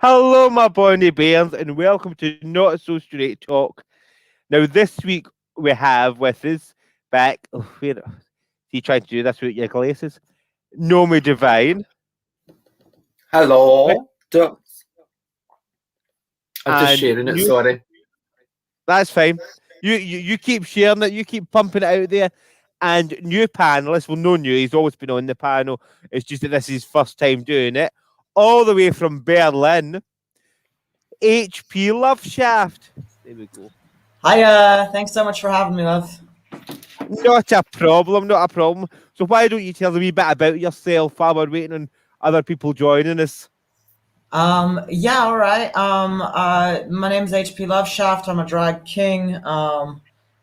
Hello, my bonny bears, and welcome to Not So Straight Talk. Now, this week we have with us back. Oh, where he tried to do this with your glasses? Nomi Divine, right? Hello. I'm just And sharing it, sorry. that's fine. You keep sharing it. You keep pumping it out there. And new panelist, well, no new. He's always been on the panel. It's just that this is his first time doing it. All the way from Berlin, HP Love Shaft. There we go. Hiya, thanks so much for having me, love. Not a problem, not a problem. So why don't you tell a wee bit about yourself while we're waiting on other people joining us? Yeah, all right. My name's HP Loveshaft. I'm a drag king.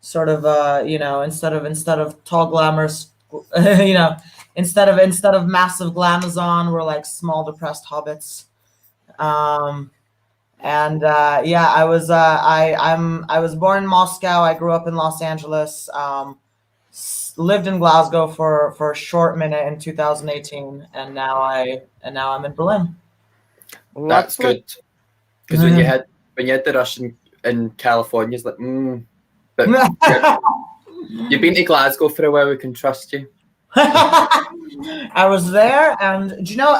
Instead of tall glamorous, instead of massive glamazon, we're like small depressed hobbits. I was born in Moscow. I grew up in Los Angeles. Lived in Glasgow for a short minute in 2018, and now I'm in Berlin. That's good. Because when you had the rush in California, it's like, but you've been to Glasgow for a while, we can trust you. I was there, and do you know,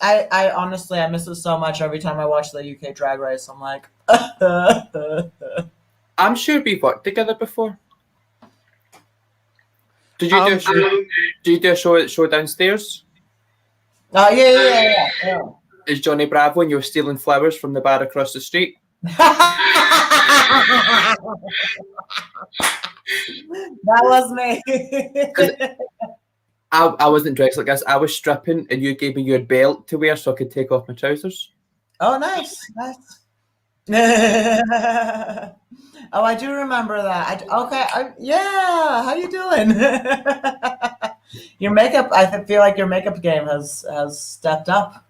I honestly I miss it so much every time I watch the UK Drag Race. I'm like, I'm sure we've worked together before. Did you do a show? Did you do a show downstairs? Oh yeah. Is Johnny Bravo and you were stealing flowers from the bar across the street? That was me. I wasn't dressed like this. I was stripping, and you gave me your belt to wear so I could take off my trousers. Oh, nice. Oh, I do remember that. Yeah. How you doing? Your makeup. I feel like your makeup game has stepped up.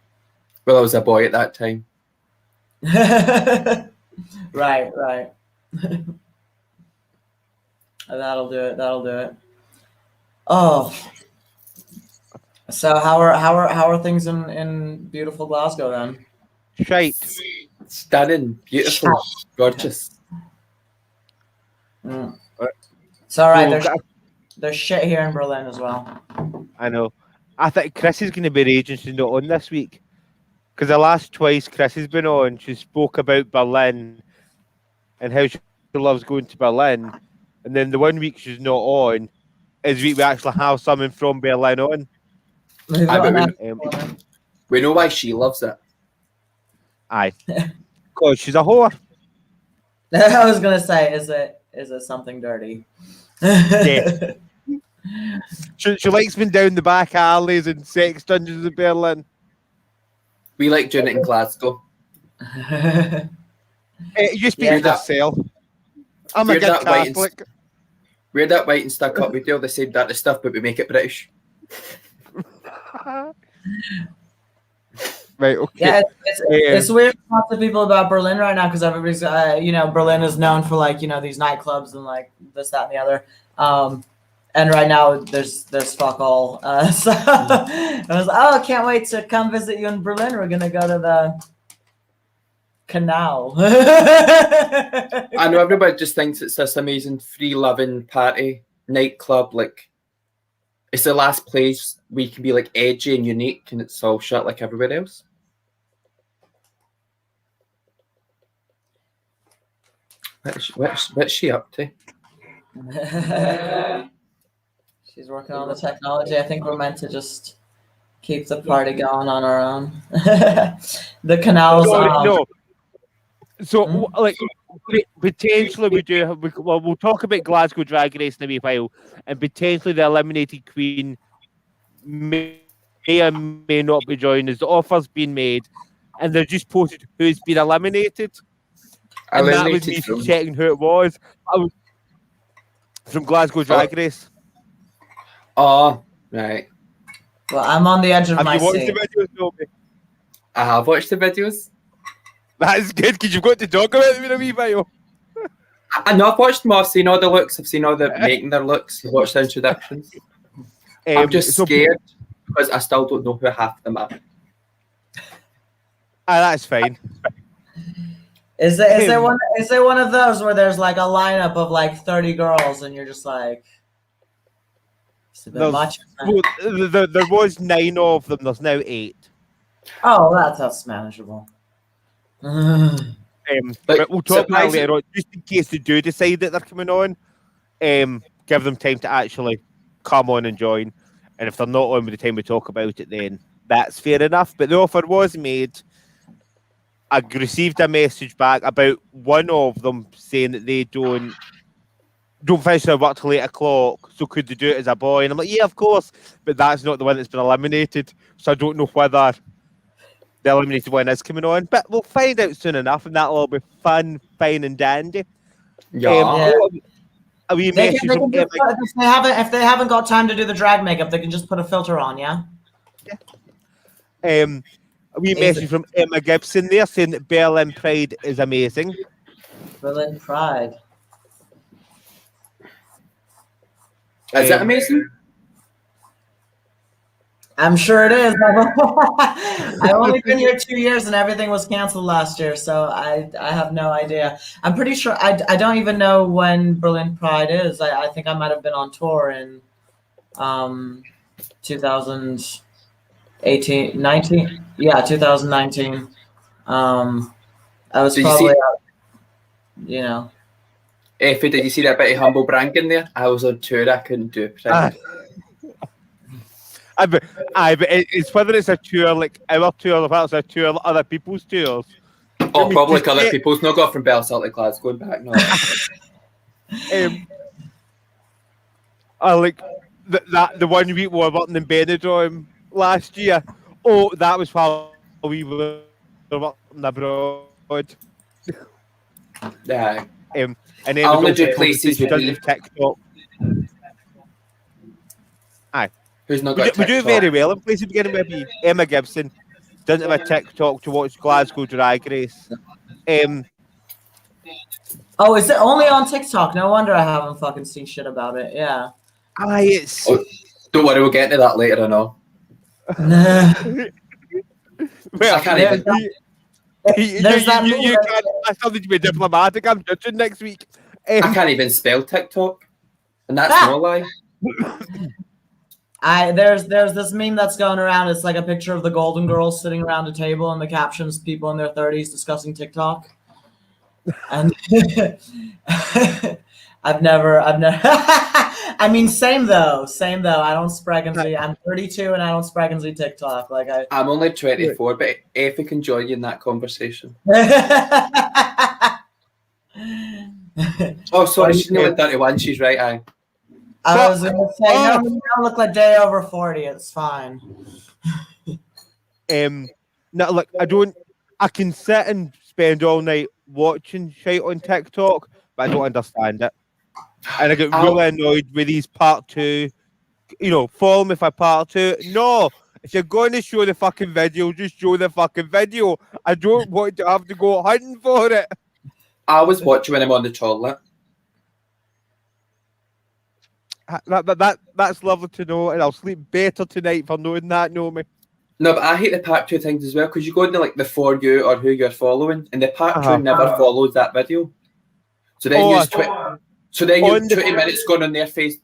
Well, I was a boy at that time. Right. That'll do it. Oh. So how are things in beautiful Glasgow then? Shite. Stunning, beautiful, gorgeous. It's all right. There's shit here in Berlin as well. I know. I think Chris is going to be raging she's not on this week. Because the last twice Chris has been on, she spoke about Berlin and how she loves going to Berlin. And then the 1 week she's not on is week we actually have someone from Berlin on. We know why she loves it. Aye. Because she's a whore. I was going to say, is it something dirty? Yeah. She likes being down the back alleys and sex dungeons in Berlin. We like doing it in Glasgow. You speak for yourself. I'm a good Catholic. We're that white and stuck up. We do all the same dirty stuff, but we make it British. Right, okay. Yeah, it's weird to talk to people about Berlin right now because everybody's, Berlin is known for these nightclubs and like this, that, and the other. And right now there's fuck all. So I was like, I can't wait to come visit you in Berlin. We're gonna go to the canal. I know everybody just thinks it's this amazing free loving party nightclub. Like it's the last place where you can be like edgy and unique, and it's all shut like everywhere else. What's she up to? She's working on the technology. I think we're meant to just keep the party going on our own. The canals. No. So, potentially we do. We'll talk about Glasgow Drag Race in a wee while, and potentially the eliminated queen may or may not be joining us. The offer's been made, and they've just posted who's been eliminated. And that was me checking who it was. From Glasgow Drag Race. Oh, right. Well, I'm on the edge of my seat. Have you watched the videos, Toby? I have watched the videos. That's good, because you've got to talk about them in a wee while. I know I've watched them. I've seen all the looks. I've seen all the making their looks. I've watched the introductions. I'm just scared because I still don't know who half them are. That's fine. Is there one of those where there's like a lineup of like 30 girls and you're just like, it's a bit much. Well, there was 9 of them. There's now 8. Oh, that's manageable. But we'll talk about that later on, just in case they do decide that they're coming on. Give them time to actually come on and join. And if they're not on by the time we talk about it, then that's fair enough. But the offer was made. I received a message back about one of them saying that they don't finish their work till 8 o'clock, so could they do it as a boy? And I'm like, yeah, of course, but that's not the one that's been eliminated, so I don't know whether the eliminated one is coming on, but we'll find out soon enough, and that'll all be fun, fine, and dandy. A wee message from Emma. If they haven't got time to do the drag makeup, they can just put a filter on, yeah? A wee message from Emma Gibson there saying that Berlin Pride is amazing. Berlin Pride. Is that amazing? I'm sure it is. I've only been here 2 years and everything was canceled last year, so I have no idea. I'm pretty sure I don't even know when Berlin Pride is. I think I might have been on tour in 2018, 19. Yeah, 2019. I was probably, you know. Effie, did you see that bit of humble bragging there? I was on tour. I couldn't do it. But it's whether it's a tour like our tour or if it's a tour like other people's tours. Oh, probably like other people's. Not got from Bellsalt to Glasgow going back. No. I like the 1 week we were working in Benidorm last year. Oh, that was while we were working abroad. Yeah. And then I only do places with TikTok. Aye. Who's not got we do very well in places beginning with Emma Gibson. Doesn't have a TikTok to watch Glasgow Drag Race. Oh, is it only on TikTok? No wonder I haven't fucking seen shit about it. Yeah. Aye, it's... don't worry, we'll get into that later, I know. Well, I can't even... There's that you can't... I still need to be diplomatic. I'm judging next week. I can't even spell TikTok. And that's no lie. There's this meme that's going around. It's like a picture of the Golden Girls sitting around a table, and the captions people in their 30s discussing TikTok. And I've never. I mean, same though. I don't sprag and see. I'm 32 and I don't sprag and see TikTok. I'm only 24, but Effie can join you in that conversation. Oh, sorry, she's nearly 31. She's right. I was going to say, no, you don't look like a day over 40. It's fine. No, look, I can sit and spend all night watching shit on TikTok, but I don't understand it. And I get really annoyed with these part 2. You know, follow me for part 2. No, if you're going to show the fucking video, just show the fucking video. I don't want to have to go hunting for it. I always watch when I'm on the toilet. That's lovely to know, and I'll sleep better tonight for knowing that, know me. No, but I hate the part 2 things as well, because you go into like the For You or who you're following, and the part 2 never follows that video. So then you 20 minutes gone on their TikTok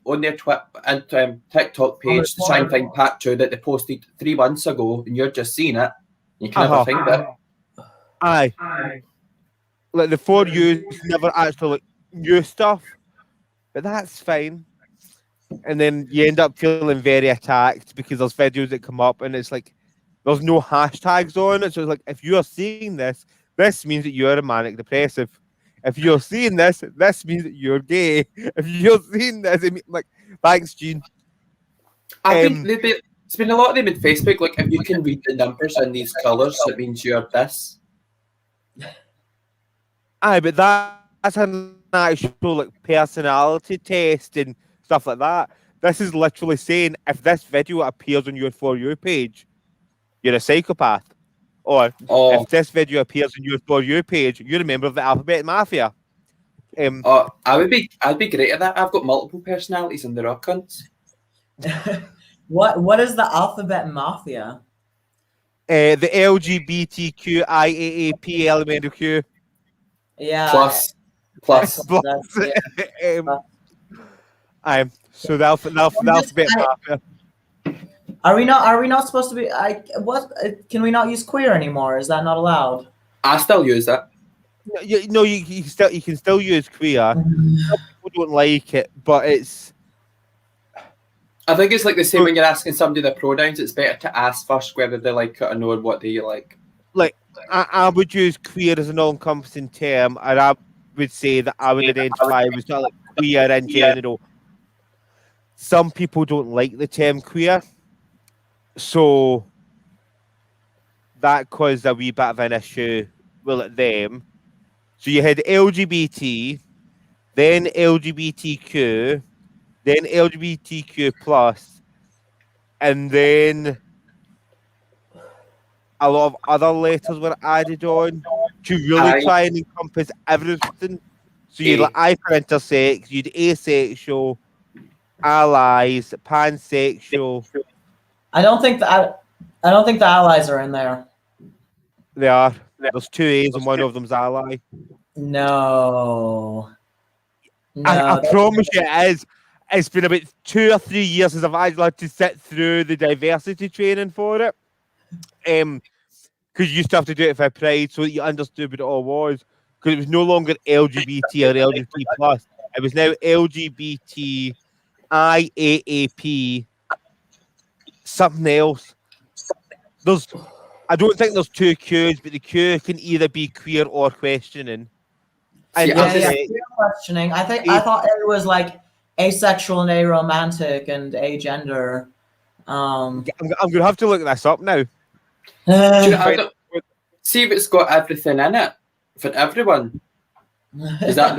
page to try and find part 2 that they posted 3 months ago, and you're just seeing it. You can never find it. Aye. Like the For You never actually like new stuff, but that's fine. And then you end up feeling very attacked because there's videos that come up and it's like there's no hashtags on it. So it's like, if you're seeing this means that you're a manic depressive. If you're seeing this means that you're gay. If you're seeing this, it means, like, thanks, Gene. I think it's been a lot of them in Facebook. Like, if you can read the numbers in these colours, it means you're this. Aye, but that's an actual like personality test and stuff like that. This is literally saying if this video appears on your For You page, you're a psychopath. Or if this video appears on your For You page, you're a member of the Alphabet Mafia. I'd be great at that. I've got multiple personalities and they're all cunts. What is the Alphabet Mafia? The LGBTQIAAP elemental Q. Yeah. Plus. That's, So the alphabet marker. Are we not supposed to be? Can we not use queer anymore? Is that not allowed? I still use it. You can still use queer. Some people don't like it, but it's. I think it's like the same when you're asking somebody their pronouns. It's better to ask first whether they like it or know what they like. Like I would use queer as an all-encompassing term, and I would say that I would identify with sort of like queer in general. Some people don't like the term queer, so that caused a wee bit of an issue with them. So you had LGBT, then LGBTQ, then LGBTQ plus, and then a lot of other letters were added on to really try and encompass everything. So you'd like I for intersex, you'd asexual, allies, pansexual. I don't think the allies are in there. They are. There's 2 A's and one of them's ally. No. I promise you it is. It's been about 2 or 3 years since I've actually had to sit through the diversity training for it. Because you used to have to do it for Pride so that you understood what it all was. Because it was no longer LGBT or LGBT plus. It was now LGBT IAAP something else. I don't think there's 2 Qs, but the Q can either be queer or questioning. And questioning. I thought it was like asexual and aromantic and agender. I'm gonna have to look this up now. See if it's got everything in it for everyone. Does that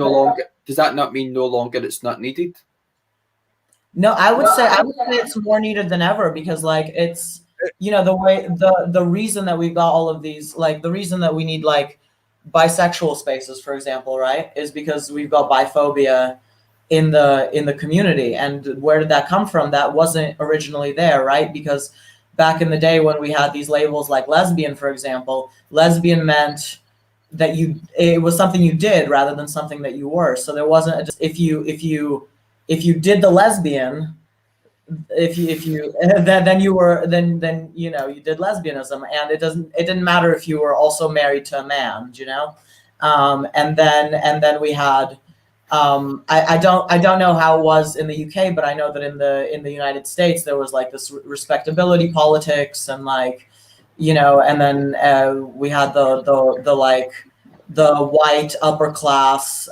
not mean no longer it's not needed? No, I would say it's more needed than ever because like it's the reason that we've got all of these, like the reason that we need like bisexual spaces, for example, right, is because we've got biphobia in the community. And where did that come from? That wasn't originally there, right? Because back in the day when we had these labels like lesbian, for example, lesbian meant that it was something you did rather than something that you were. So there wasn't if you did the lesbian, then you did lesbianism, and it didn't matter if you were also married to a man, and then we had I don't know how it was in the UK, but I know that in the United States there was like this respectability politics and like and then we had the white upper class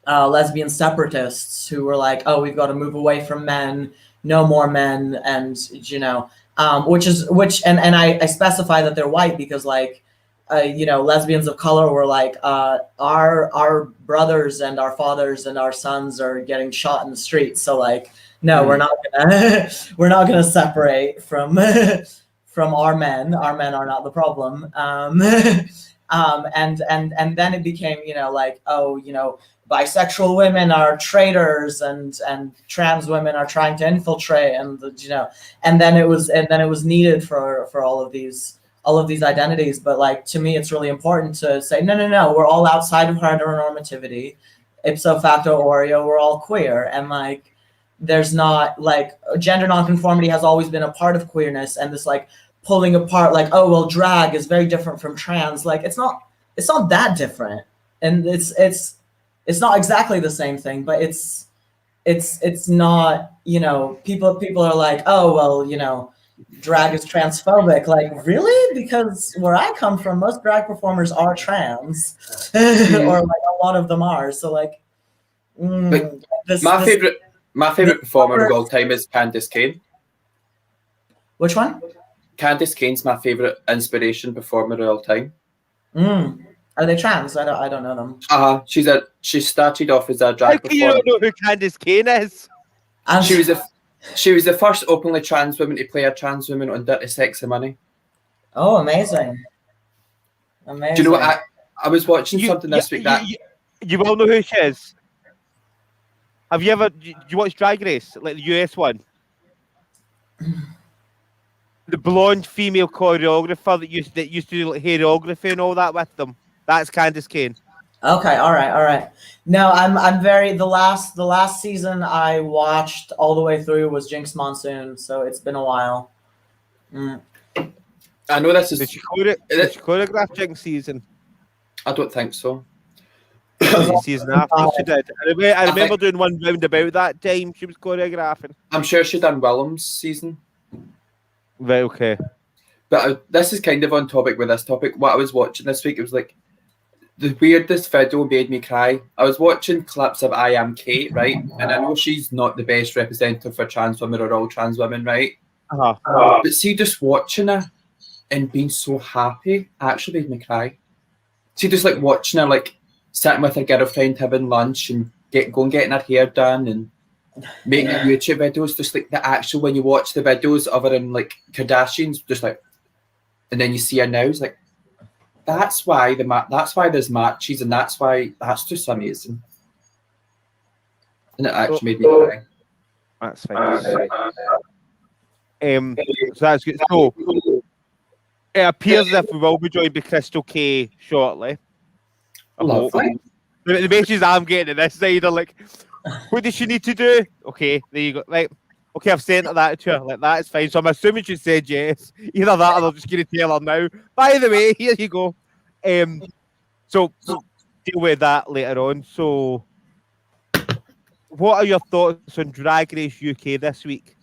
lesbian separatists who were like, oh, we've got to move away from men, no more men, and I specify that they're white because like lesbians of color were like our brothers and our fathers and our sons are getting shot in the streets, so like no, we're not gonna separate from our men are not the problem. And then it became bisexual women are traitors and trans women are trying to infiltrate, and then it was needed for all of these identities. But like to me it's really important to say no, we're all outside of heteronormativity, ipso facto oreo, we're all queer, and like there's not like gender nonconformity has always been a part of queerness, and this like pulling apart like, oh well, drag is very different from trans, like it's not that different, and it's not exactly the same thing, but it's not, people are like, oh well, drag is transphobic. Like really? Because where I come from, most drag performers are trans, or like a lot of them are. So like, my favorite performer of all time is Candice Cain. Which one? Candice Cain's my favorite inspiration performer of all time. Are they trans? I don't know them. She started off as a drag performer. You don't know who Candice Cain is? She was the first openly trans woman to play a trans woman on Dirty Sexy Money. Oh, amazing! Do you know what? I was watching something this week that you will know who she is. Have you ever? You watch Drag Race, like the US one? the blonde female choreographer that used to do like, choreography and all that with them. That's Candice Kane. Okay, all right. No, I'm very the last season I watched all the way through was Jinx Monsoon, so it's been a while. I know this is. Did she choreograph Jinx season? I don't think so. Season after she did. I remember doing one round about that time. She was choreographing. I'm sure she done Willem's season. Right. Okay. But this is kind of on topic with this topic. What I was watching this week, it was like the weirdest video made me cry. I was watching clips of I Am Kate, right? And I know she's not the best representative for trans women or all trans women, right? But see, just watching her and being so happy actually made me cry. See, just like watching her, like sitting with her girlfriend having lunch and getting her hair done and making YouTube videos, just like the actual when you watch the videos of her and like Kardashians, just like, and then you see her now, it's like that's why there's matches, and that's just amazing, and it actually made me cry. That's fine. So that's good. So it appears as if we will be joined by Crystal K shortly. Lovely. The messages I'm getting at this side are like, what does she need to do? Okay, there you go. Right. Okay, I've sent her that to her. Like, that is fine. So I'm assuming she said yes. Either that or they're just going to tell her now. By the way, here you go. So deal with that later on. So what are your thoughts on Drag Race UK this week?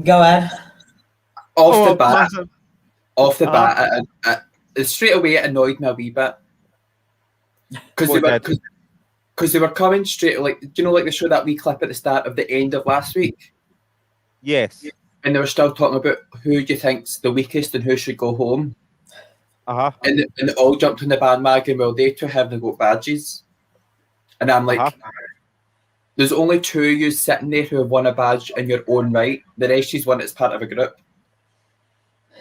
Go ahead. Off the bat, straight away it annoyed me a wee bit. Because they were coming straight, like, do you know, like they showed that wee clip at the start of the end of last week? Yes. And they were still talking about who you think's the weakest and who should go home. And they all jumped on the bandwagon. Well, they two haven't got badges. And I'm like, there's only two of you sitting there who have won a badge in your own right. The rest is one that's part of a group.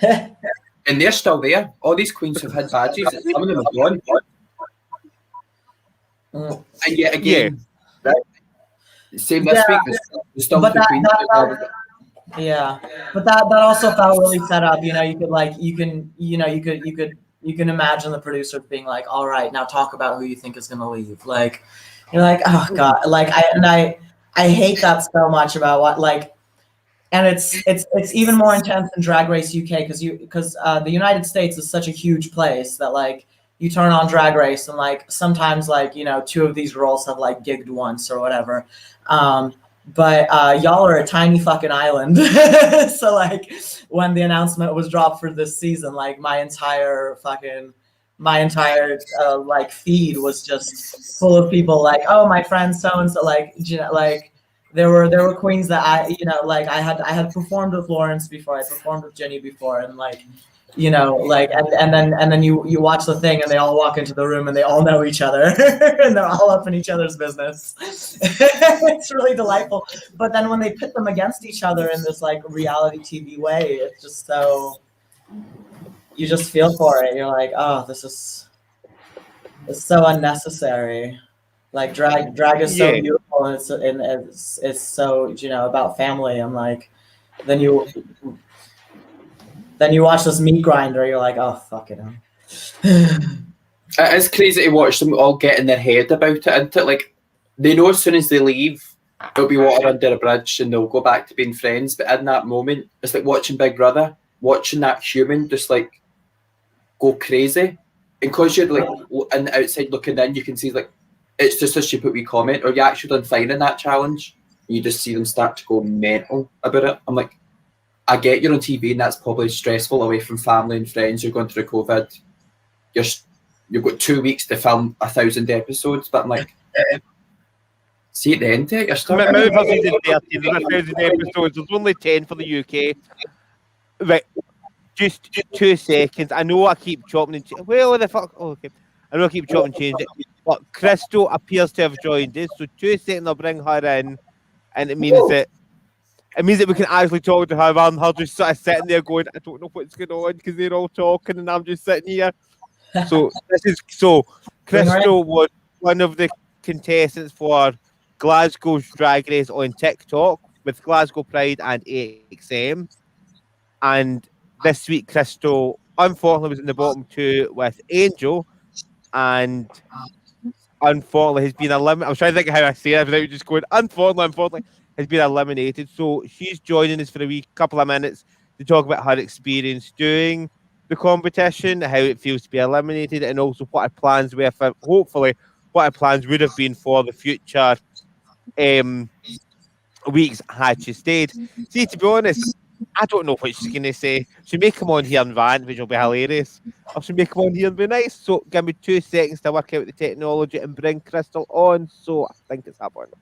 And they're still there. All these queens have had badges. Some of them have gone. And yet again, right? Same this week. There's still two queens. But that also felt really set up. You know, you can imagine the producers being like, "All right, now talk about who you think is going to leave." Like, you're like, "Oh God!" Like, I hate that so much about what like. And it's even more intense in Drag Race UK because the United States is such a huge place that like you turn on Drag Race and like sometimes like you know two of these girls have like gigged once or whatever, but y'all are a tiny fucking island. So like when the announcement was dropped for this season, like my entire like feed was just full of people like, oh, my friend so and so, like you know, like. There were queens that I had performed with Lawrence before, I performed with Jenny before, and like, you know, like and then you watch the thing and they all walk into the room and they all know each other and they're all up in each other's business. It's really delightful. But then when they pit them against each other in this like reality TV way, it's just so you just feel for it. You're like, oh, it's so unnecessary. Like drag is so beautiful and it's so you know about family. I'm like, then you watch this meat grinder. You're like, oh fuck it. It's crazy to watch them all get in their head about it. And like they know as soon as they leave, there'll be water under a bridge and they'll go back to being friends. But in that moment, it's like watching Big Brother, watching that human just like go crazy. And because you're like on the outside looking in, you can see like. It's just a stupid wee comment, or you actually done fine in that challenge. You just see them start to go mental about it. I'm like, I get you're on TV and that's probably stressful away from family and friends. You're going through COVID. You've got 2 weeks to film 1,000 episodes, but I'm like, see at the end of it, you're still. Maybe for season 13, there's 1,000 episodes. There's only 10 for the UK. Right, just 2 seconds. I know I keep chopping and changing. Well, what the fuck? Oh, okay. I know I keep chopping and changing it. But Crystal appears to have joined us, so 2 seconds I'll bring her in, and it means that we can actually talk to her rather than her just sort of sitting there going, I don't know what's going on because they're all talking and I'm just sitting here. So Crystal was one of the contestants for Glasgow's Drag Race on TikTok, with Glasgow Pride and AXM. And this week, Crystal unfortunately was in the bottom two with Angel, and unfortunately has been eliminated. I was trying to think of how I say it without just going unfortunately has been eliminated. So she's joining us for a wee couple of minutes to talk about her experience doing the competition, how it feels to be eliminated, and also what her plans were for hopefully what her plans would have been for the future weeks had she stayed. See, to be honest, I don't know what she's going to say. She may come on here and rant, which will be hilarious, or she may come on here and be nice. So give me 2 seconds to work out the technology and bring Crystal on. So I think it's happening.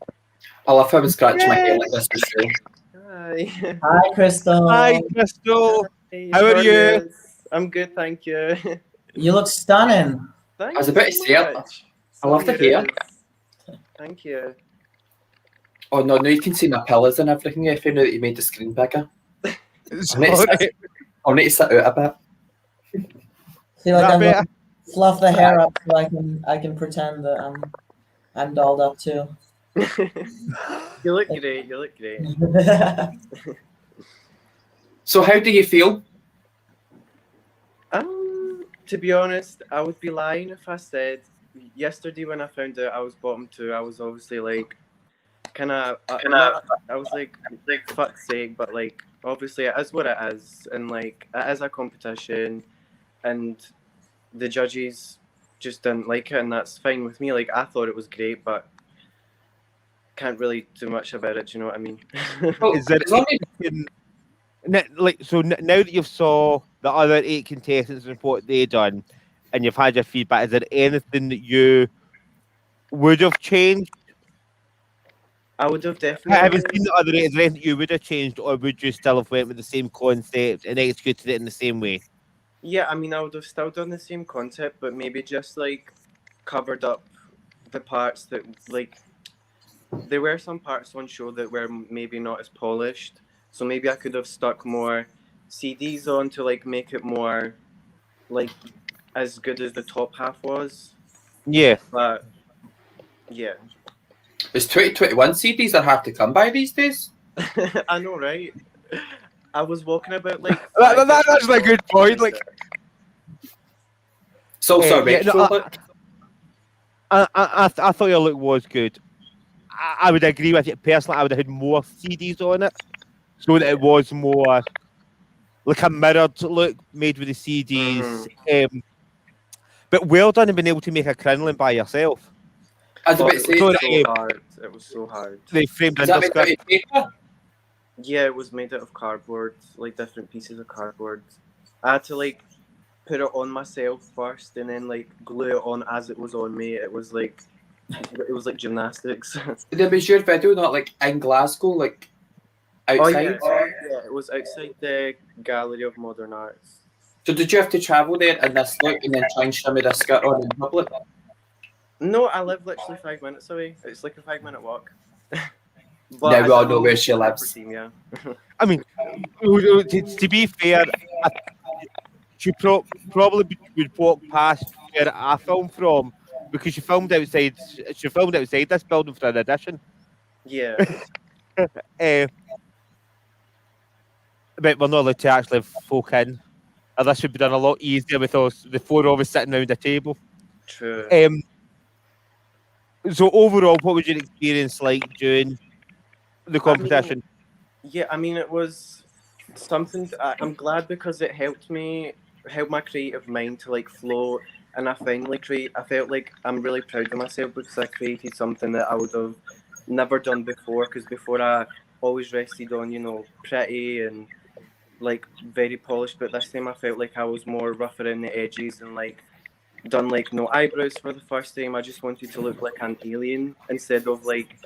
I love how I'm scratching my head like this before. Hi. Hi, Crystal. Hi, Crystal. Hey, How are you? I'm good, thank you. You look stunning. Thank I was you about to so say it. much. I love the hair. Thank you. Oh no, now you can see my pillars and everything. I found out that you made the screen bigger. Sorry. I'll need to sit out a bit. Feel like That I'm better? gonna fluff the hair up so I can pretend that I'm dolled up too. You look great. You look great. So how do you feel? To be honest, I would be lying if I said yesterday when I found out I was bottom two, I was obviously like, I was like fuck's sake, but like obviously it is what it is, and like it is a competition, and the judges just didn't like it, and that's fine with me. Like I thought it was great, but can't really do much about it. Do you know what I mean? Is there now that you've saw the other 8 contestants and what they done, and you've had your feedback, is there anything that you would have changed? I would have Have definitely. you seen the other 8? Is there anything you would have changed, or would you still have went with the same concept and executed it in the same way? Yeah, I mean, I would have still done the same concept, but maybe just like covered up the parts that like there were some parts on show that were maybe not as polished. So maybe I could have stuck more CDs on to like make it more like as good as the top half was. Yeah. But yeah, It's 2021 CDs are hard to come by these days. I know, right? I was walking about like That's a good point. Like, It's also a yeah, retro no, look. I thought your look was good. I would agree with you. Personally, I would have had more CDs on it, so that it was more like a mirrored look made with the CDs. But well done in being able to make a crinoline by yourself. I was about to It say, was so hard. It was so hard. They framed is in that the made out script. of paper? Yeah, it was made out of cardboard, like different pieces of cardboard. I had to like put it on myself first, and then like glue it on as it was on me. It was like gymnastics. There was your video not like in Glasgow, like outside. Yeah, it was outside the Gallery of Modern Arts. So did you have to travel there in this look and then try and shimmy this skirt on in public? No, I live literally 5 minutes away. It's like a 5-minute walk. Now we all know where she lives. Yeah. I mean, to be fair, she probably would walk past where I filmed from because she filmed outside. She filmed outside this building for an audition. Yeah. But we're not allowed to actually have folk in. Or this would be done a lot easier with us, the 4 of us sitting around a table. True. So overall, what was your experience like during the competition? I mean, it was something. I'm glad because it helped my creative mind to like flow, and I felt like I'm really proud of myself because I created something that I would have never done before. Because before I always rested on pretty and like very polished, but this time I felt like I was more rough around the edges and like done like no eyebrows for the first time. I just wanted to look like an alien instead of like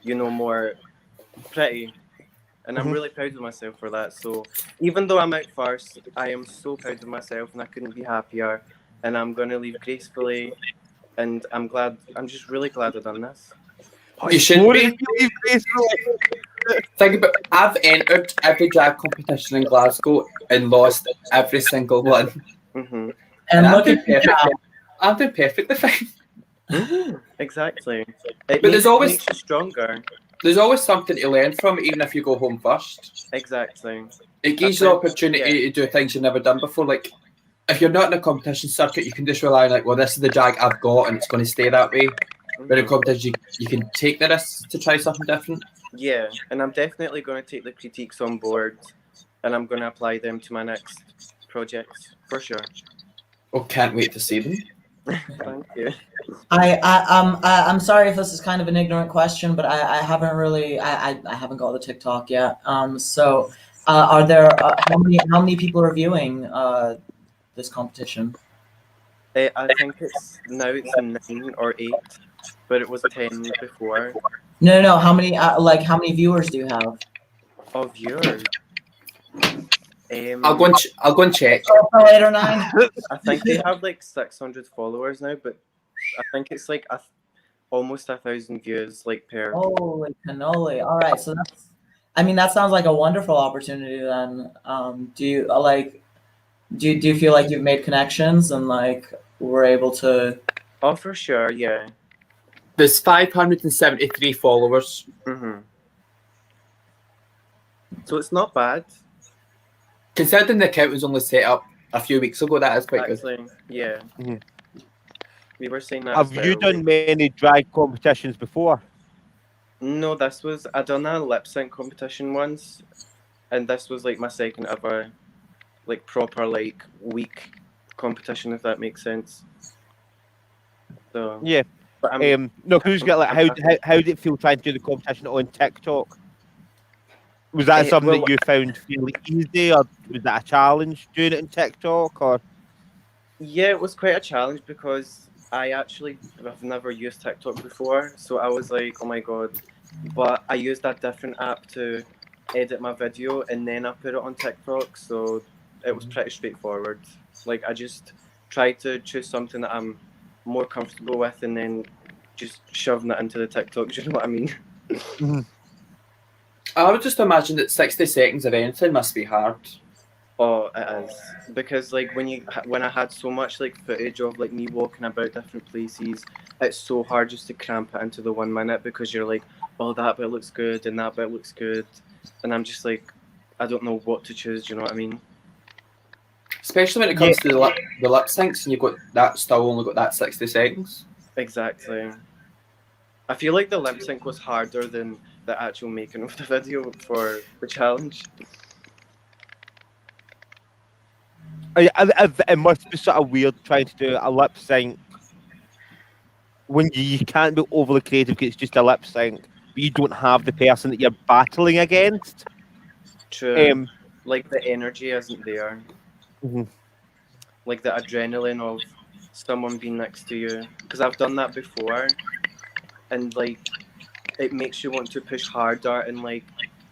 more pretty, and I'm really proud of myself for that. So even though I'm out first, I am so proud of myself and I couldn't be happier, and I'm gonna leave gracefully, and I'm just really glad I've done this. You should be. Think about I've entered every drag competition in Glasgow and lost every single one. Mm-hmm. And look at you now. I'm doing perfectly fine. Exactly. But there's always makes you stronger. there's always something to learn from it, even if you go home first. Exactly. It gives you the opportunity to do things you've never done before. Like if you're not in a competition circuit, you can just rely on like, well, this is the drag I've got, and it's going to stay that way. But in competition, you can take the risks to try something different. Yeah, and I'm definitely going to take the critiques on board, and I'm going to apply them to my next projects for sure. Oh, can't wait to see them. Thank you. I'm sorry if this is kind of an ignorant question, but I haven't really I haven't got the TikTok yet. So are there how many people are viewing this competition? I think it's 9 or 8, but it was 10 before. No. How many how many viewers do you have? Oh, viewers. I'll go and check. 8 or 9. I think they have like 600 followers now, but I think it's like almost 1,000 views like per. Holy cannoli! All right, so that's. I mean, that sounds like a wonderful opportunity. Then, do you Do you feel like you've made connections and like were able to? Oh, for sure, yeah. There's 573 followers. So it's not bad. Considering the account was only set up a few weeks ago, that is quite Actually, good. Yeah. We were saying that. Have you done many drag competitions before? No, I done a lip sync competition once, and this was like my second ever, like proper like week competition, if that makes sense. So yeah, but no, who's got like how did it feel trying to do the competition on TikTok? Was that something that you found fairly easy, or was that a challenge doing it on TikTok? Or yeah, it was quite a challenge because I've never used TikTok before, so I was like, oh my god. But I used a different app to edit my video and then I put it on TikTok, so it was pretty straightforward. Like I just tried to choose something that I'm more comfortable with and then just shoving it into the TikTok, do you know what I mean? I would just imagine that 60 seconds of anything must be hard. Oh, it is, because like when I had so much like footage of like me walking about different places, it's so hard just to cramp it into the 1 minute because you're like, oh, that bit looks good and that bit looks good, and I'm just like, I don't know what to choose. Do you know what I mean? Especially when it comes to the lip syncs, and you've got that still only got that 60 seconds. Exactly. I feel like the lip sync was harder than the actual making of the video for the challenge. It must be sort of weird trying to do a lip sync when you can't be overly creative because it's just a lip sync, but you don't have the person that you're battling against. True. Like the energy isn't there. Like the adrenaline of someone being next to you. Because I've done that before, and like it makes you want to push harder, and like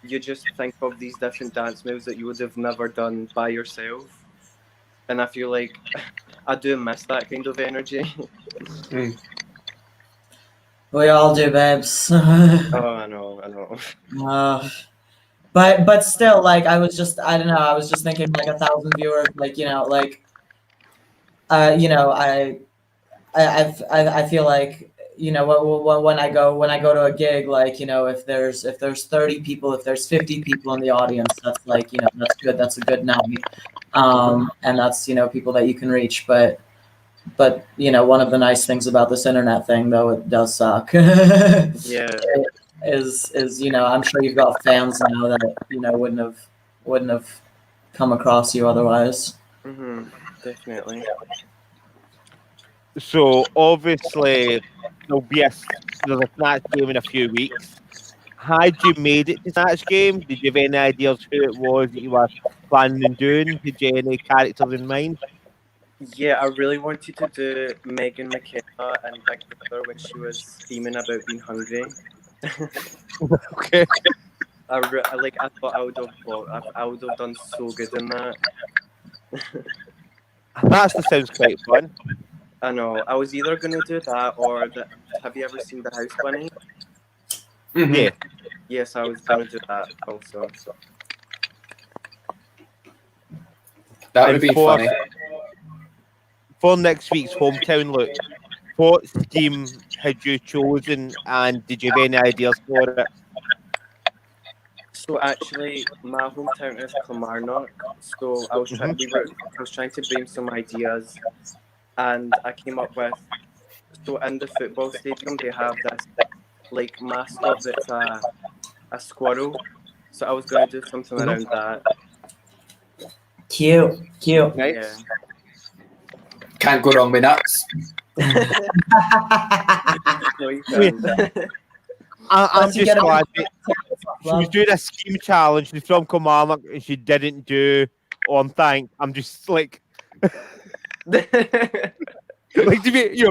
you just think of these different dance moves that you would have never done by yourself. And I feel like I do miss that kind of energy. We all do, babes. Oh, I know. But still, like I was just thinking like 1,000 viewers, like I feel like when I go to a gig, like if there's 30 people, if there's 50 people in the audience, that's like that's good, that's a good night, and that's people that you can reach. But one of the nice things about this internet thing, though, it does suck. Yeah. is I'm sure you've got fans now that wouldn't have come across you otherwise. Definitely. So obviously there's a Snatch game in a few weeks. Had you made it to Snatch game? Did you have any ideas who it was that you were planning on doing? Did you have any characters in mind? Yeah, I really wanted to do Megan McKenna and Big Brother when she was screaming about being hungry. Okay. I thought I would have done so good in that. That sounds quite fun. I know. I was either going to do that or have you ever seen The House Bunny? Yeah. Yes, I was going to do that also. That would be funny. For next week's hometown look, what scheme had you chosen, and did you have any ideas for it? So actually, my hometown is Kilmarnock. So I was trying. I was trying to brainstorm ideas, and I came up with. So in the football stadium, they have this like mascot that's a squirrel. So I was going to do something around that. Cute. Nice. Yeah. Can't go wrong with nuts. No, you can't. I'm Once you just get glad a- that she was doing a scheme challenge. She's from Kilmarnock and she didn't do on thank. I'm just like, like to be,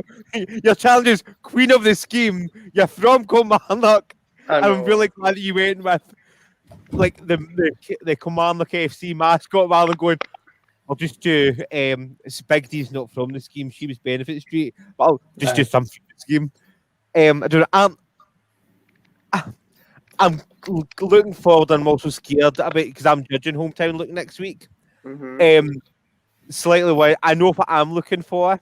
your challenge is queen of the scheme. You're from Kilmarnock. I know. I'm really glad that you went with like the Kilmarnock FC mascot rather than going. I'll just do. Big D's not from the scheme. She was Benefit Street, but I'll just do something from the scheme. I don't know. I'm looking forward. And I'm also scared a bit because I'm judging hometown look next week. Mhm. Slightly why I know what I'm looking for.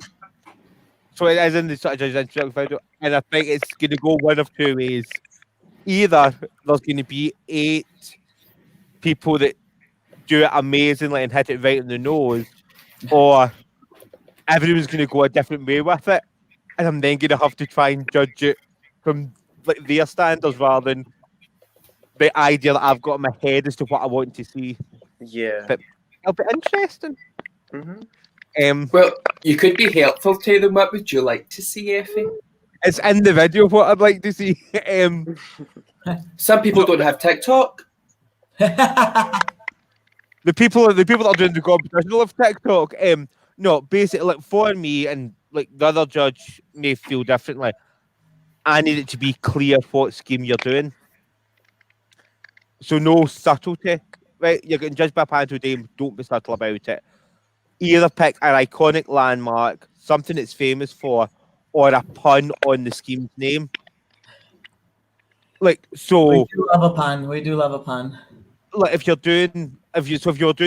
So it is in the sort of judge's introduction photo, and I think it's going to go one of two ways. Either there's going to be 8 people that do it amazingly and hit it right in the nose, or everyone's going to go a different way with it, and I'm then going to have to try and judge it from like their standards rather than the idea that I've got in my head as to what I want to see. Yeah. But it'll be interesting. Mhm. Well, you could be helpful to them. What would you like to see, Effie? It's in the video what I'd like to see. Some people don't have TikTok. The people that are doing the competition of TikTok. No, basically, like for me and like the other judge may feel differently. I need it to be clear what scheme you're doing. So no subtlety, right? You're getting judged by a panel today. Don't be subtle about it. Either pick an iconic landmark, something it's famous for, or a pun on the scheme's name. Like so. We do love a pun. Like if you're doing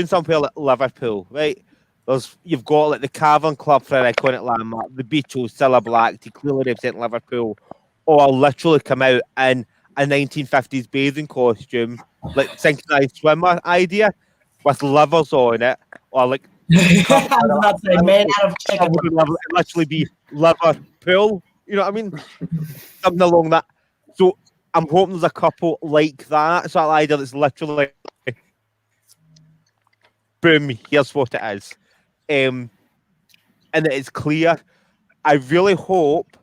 somewhere like Liverpool, right? You've got like the Cavern Club for an iconic landmark, the Beatles, Cilla Black to clearly represent Liverpool, or literally come out in a 1950s bathing costume, like synchronized swimmer idea with livers on it, or like I was about to say, made out of chicken. it'd literally be Liverpool. You know what I mean? Something along that. So I'm hoping there's a couple like that. So an idea that's literally boom, here's what it is. And that it's clear. I really hope,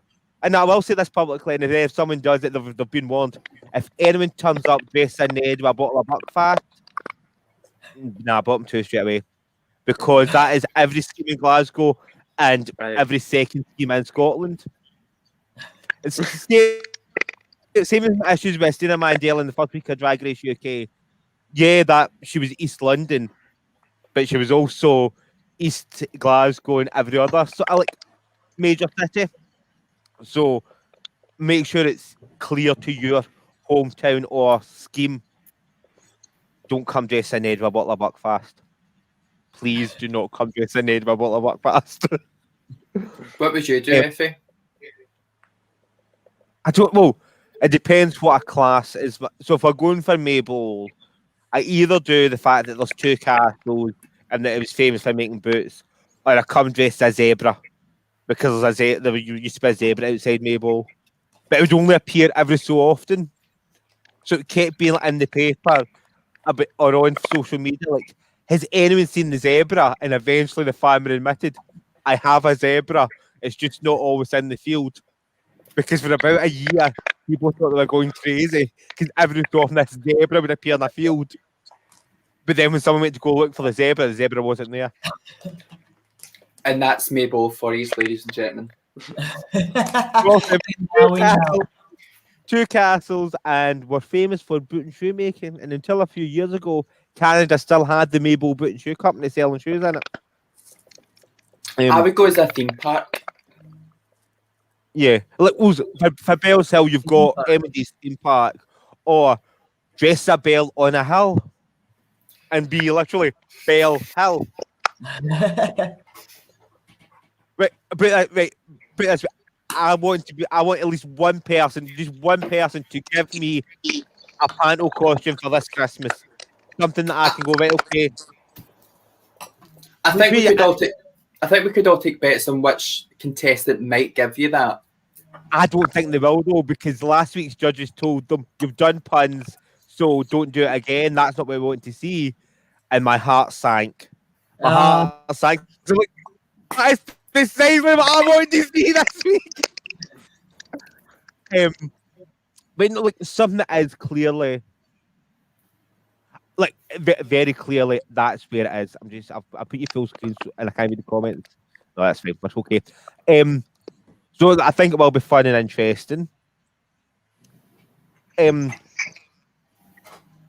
and I will say this publicly, and if someone does it, they've been warned. If anyone turns up dressed in the head with a bottle of Buckfast, bottom 2 straight away. Because that is every scheme in Glasgow and every second scheme in Scotland. It's the same issues with Stina Mandela in the first week of Drag Race UK. Yeah, that she was East London, but she was also East Glasgow and every other major city. So make sure it's clear to your hometown or scheme. Don't come dressed in Edinburgh bottle of Buckfast. Please do not come dressed in Edinburgh bottle of Buckfast. What would you do, Effie? I don't know. It depends what a class is. So if we're going for Mabel, I either do the fact that there's 2 castles and that it was famous for making boots, or I come dressed as a zebra because there used to be a zebra outside Mabel, but it would only appear every so often. So it kept being in the paper or on social media, like, has anyone seen the zebra? And eventually the farmer admitted, I have a zebra. It's just not always in the field. Because for about a year, people thought they were going crazy because every so often this zebra would appear in a field. But then when someone went to go look for the zebra wasn't there. And that's Mabel for you, ladies and gentlemen. Two castles, and were famous for boot and shoe making. And until a few years ago, Canada still had the Mabel Boot and Shoe Company selling shoes in it. I would go as a theme park. Yeah, like for Bell's Hill, you've got Emidy's theme park, or dress a bell on a hill, and be literally Bell Hill. Right, but this way, I want at least one person, just one person, to give me a panto costume for this Christmas. Something that I can go, right, okay. I think we could all take bets on which contestant might give you that. I don't think they will, though, because last week's judges told them, you've done puns, so don't do it again. That's not what we want to see. And my heart sank. My heart sank. So, like, that's precisely what I wanted to see this week. But no, like, something that is clearly, like, very clearly, that's where it is. I'll put you full screen and I can't read the comments. No, that's fine. That's okay. So I think it will be fun and interesting.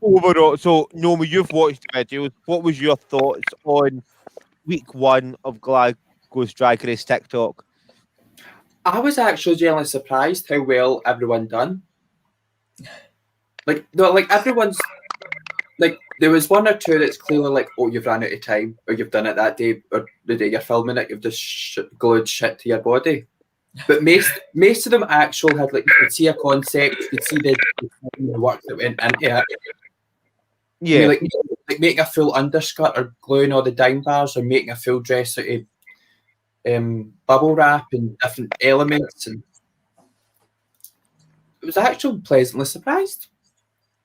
Overall, so Nomi, you've watched the videos. What was your thoughts on week 1 of Glasgow's Drag Race TikTok? I was actually genuinely surprised how well everyone done. Like, no, like everyone's like, there was one or two that's clearly like, oh, you've run out of time, or you've done it that day, or the day you're filming it, you've just glued shit to your body. But most of them actually had, like, you could see a concept, you could see the work that went into it. Yeah, like making a full underskirt, or gluing all the dime bars, or making a full dress out of bubble wrap and different elements, and it was actually pleasantly surprised.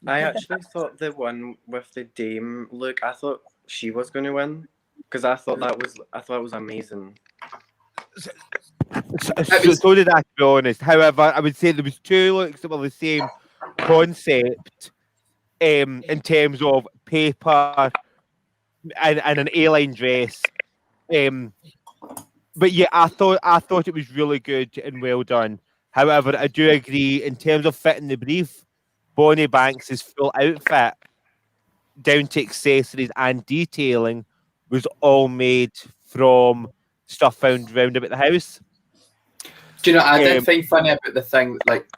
I actually thought the one with the dame look, I thought she was going to win because I thought it was amazing. So did I, to be honest. However, I would say there was 2 looks that were the same concept in terms of paper and an A-line dress. But yeah, I thought it was really good and well done. However, I do agree in terms of fitting the brief. Bonnie Banks' full outfit, down to accessories and detailing, was all made from stuff found round about the house. Do you know, I did find funny about the thing, like,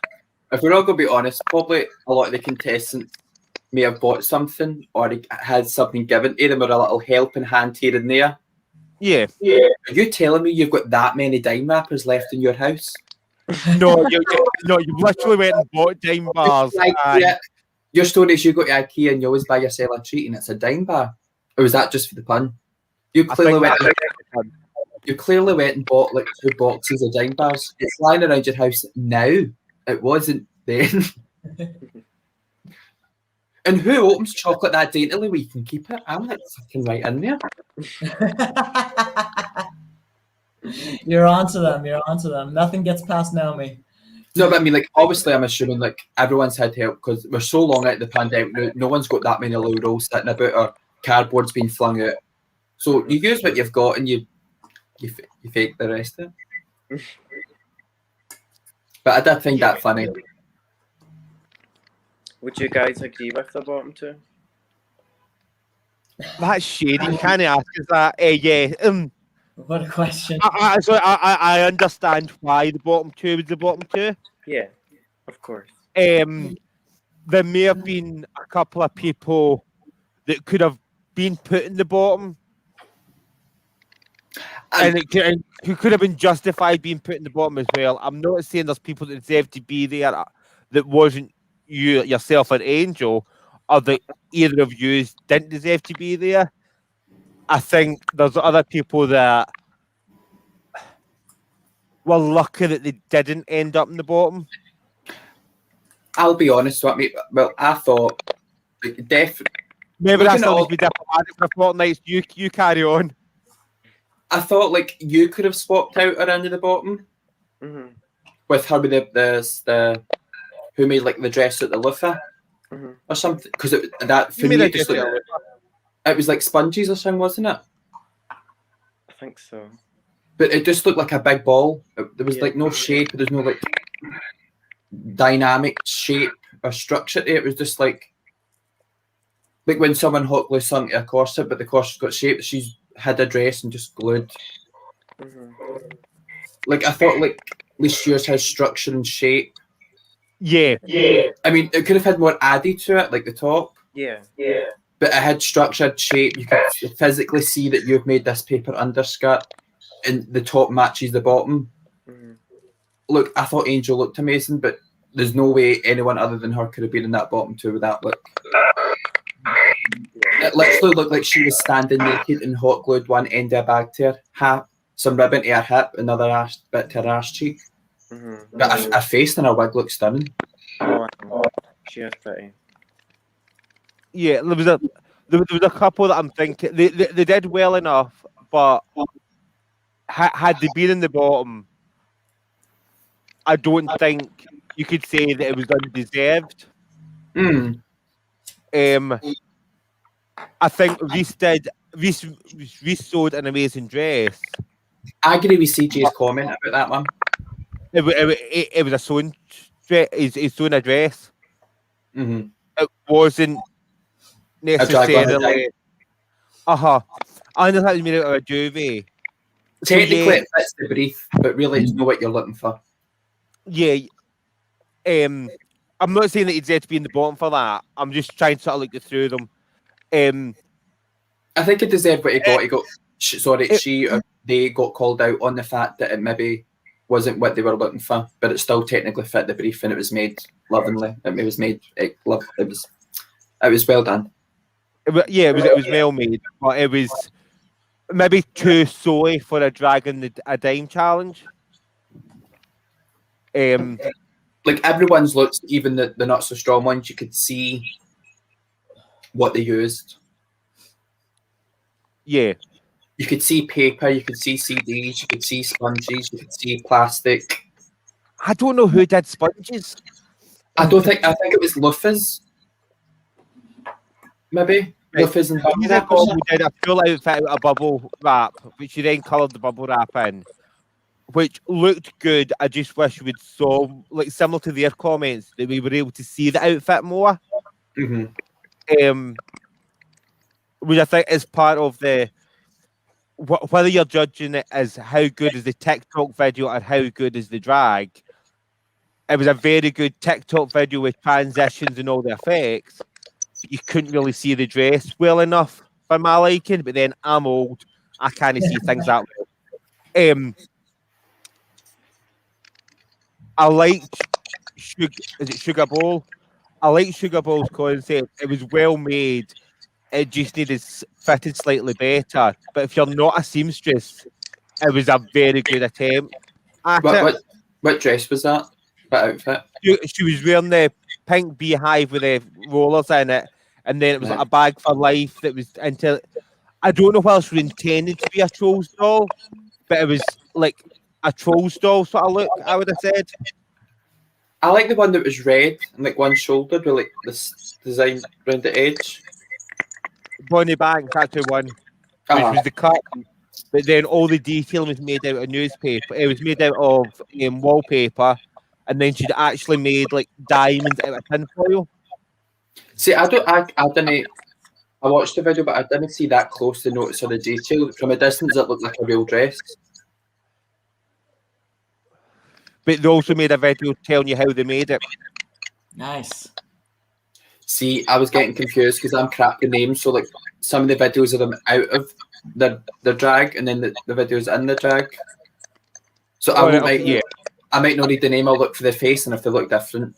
if we're all going to be honest, probably a lot of the contestants may have bought something or had something given to them, or a little helping hand here and there. Yeah. Are you telling me you've got that many dime wrappers left in your house? No, you literally went and bought dime bars. Your story is you go to IKEA and you always buy yourself a treat and it's a dime bar. Or was that just for the pun? You clearly went and bought like 2 boxes of dime bars. It's lying around your house now. It wasn't then. And who opens chocolate that daintily we can keep it? I'm like fucking right in there. You're onto them. Nothing gets past Naomi. No, but I mean, like, obviously, I'm assuming like everyone's had help because we're so long out of the pandemic. No one's got that many low rolls sitting about, or cardboard's being flung out. So you use what you've got and you fake the rest of it. But I did find that funny. Would you guys agree with the bottom 2? That's shady. You can't ask us that. Yeah. What a question. I understand why the bottom 2 was the bottom 2. Yeah, of course. There may have been a couple of people that could have been put in the bottom, and who could have been justified being put in the bottom as well. I'm not saying there's people that deserve to be there that wasn't you yourself an Angel, or that either of you didn't deserve to be there. I think there's other people that were lucky that they didn't end up in the bottom. I'll be honest with me. Well, I thought like, definitely. Maybe that's always be diplomatic for fortnights. You carry on. I thought like you could have swapped out around the bottom with her with the who made like the dress at the loofah or something, because that for me it just looked, it was like sponges or something, wasn't it? I think so. But it just looked like a big ball. There was like no shape. There's no like dynamic shape or structure to it. It was just like when someone hot glue something to a corset, but the corset's got shape. She's had a dress and just glued. Like I thought, like at least yours has structure and shape. Yeah. I mean, it could have had more added to it, like the top. Yeah. But it had structured shape. You could physically see that you've made this paper underskirt, and the top matches the bottom. look, I thought Angel looked amazing, but there's no way anyone other than her could have been in that bottom two with that look. It literally looked like she was standing naked and hot glued one end of a bag to her, some ribbon to her hip, another bit to her ass cheek. Mm-hmm. But her face and her wig looked stunning. Oh, she is pretty. Yeah, there was a couple that I'm thinking they did well enough, but had they been in the bottom, I don't think you could say that it was undeserved. I think Reese sewed an amazing dress. I agree with CJ's comment about that one. It was a sewn dress. He's sewn a dress. Mm-hmm. It wasn't necessarily. I understand it was made out of a duvet. Technically, it fits the brief, but really, it's not what you're looking for. Yeah. I'm not saying that he deserved to be in the bottom for that. I'm just trying to sort of look through them. I think it deserved what he got. They got called out on the fact that it maybe wasn't what they were looking for, but it still technically fit the brief, and it was made lovingly. It was made. It was well done. It was well made, but it was maybe too soy for a Dragon a Dime challenge. Like everyone's looks, even the not so strong ones, you could see what they used. Yeah. You could see paper, you could see CDs, you could see sponges, you could see plastic. I don't know who did sponges. I think it was Luffy's. Maybe. Right. Luffy's and Who did a full outfit out of bubble wrap, which you then coloured the bubble wrap in, which looked good. I just wish we'd saw, like, similar to their comments, that we were able to see the outfit more. Mm-hmm. Which I think is part of the whether you're judging it as how good is the TikTok video or how good is the drag. It was a very good TikTok video with transitions and all the effects. You couldn't really see the dress well enough for my liking, but then I'm old. I can't see things that well. I liked Sugar Bowl? I like Sugar Bowl's concept. It was well made. It just needed fitted slightly better. But if you're not a seamstress, it was a very good attempt. What dress was that? What outfit? She was wearing the pink beehive with the rollers in it, and then it was like a bag for life that was into. I don't know what else was intended to be a Trolls doll, but it was like a Trolls doll sort of look, I would have said. I like the one that was red and like one shouldered with like this design around the edge. Bonnie Banks, that's the one, which was the cut. But then all the detailing was made out of newspaper. It was made out of wallpaper, and then she'd actually made like diamonds out of tinfoil. See, I watched the video, but I didn't see that close to notice of the detail. From a distance, it looked like a real dress. But they also made a video telling you how they made it. Nice. See, I was getting confused because I'm crap with names. So, like, some of the videos of them out of the drag, and then the videos in the drag. So I might not read the name. I'll look for the face, and if they look different,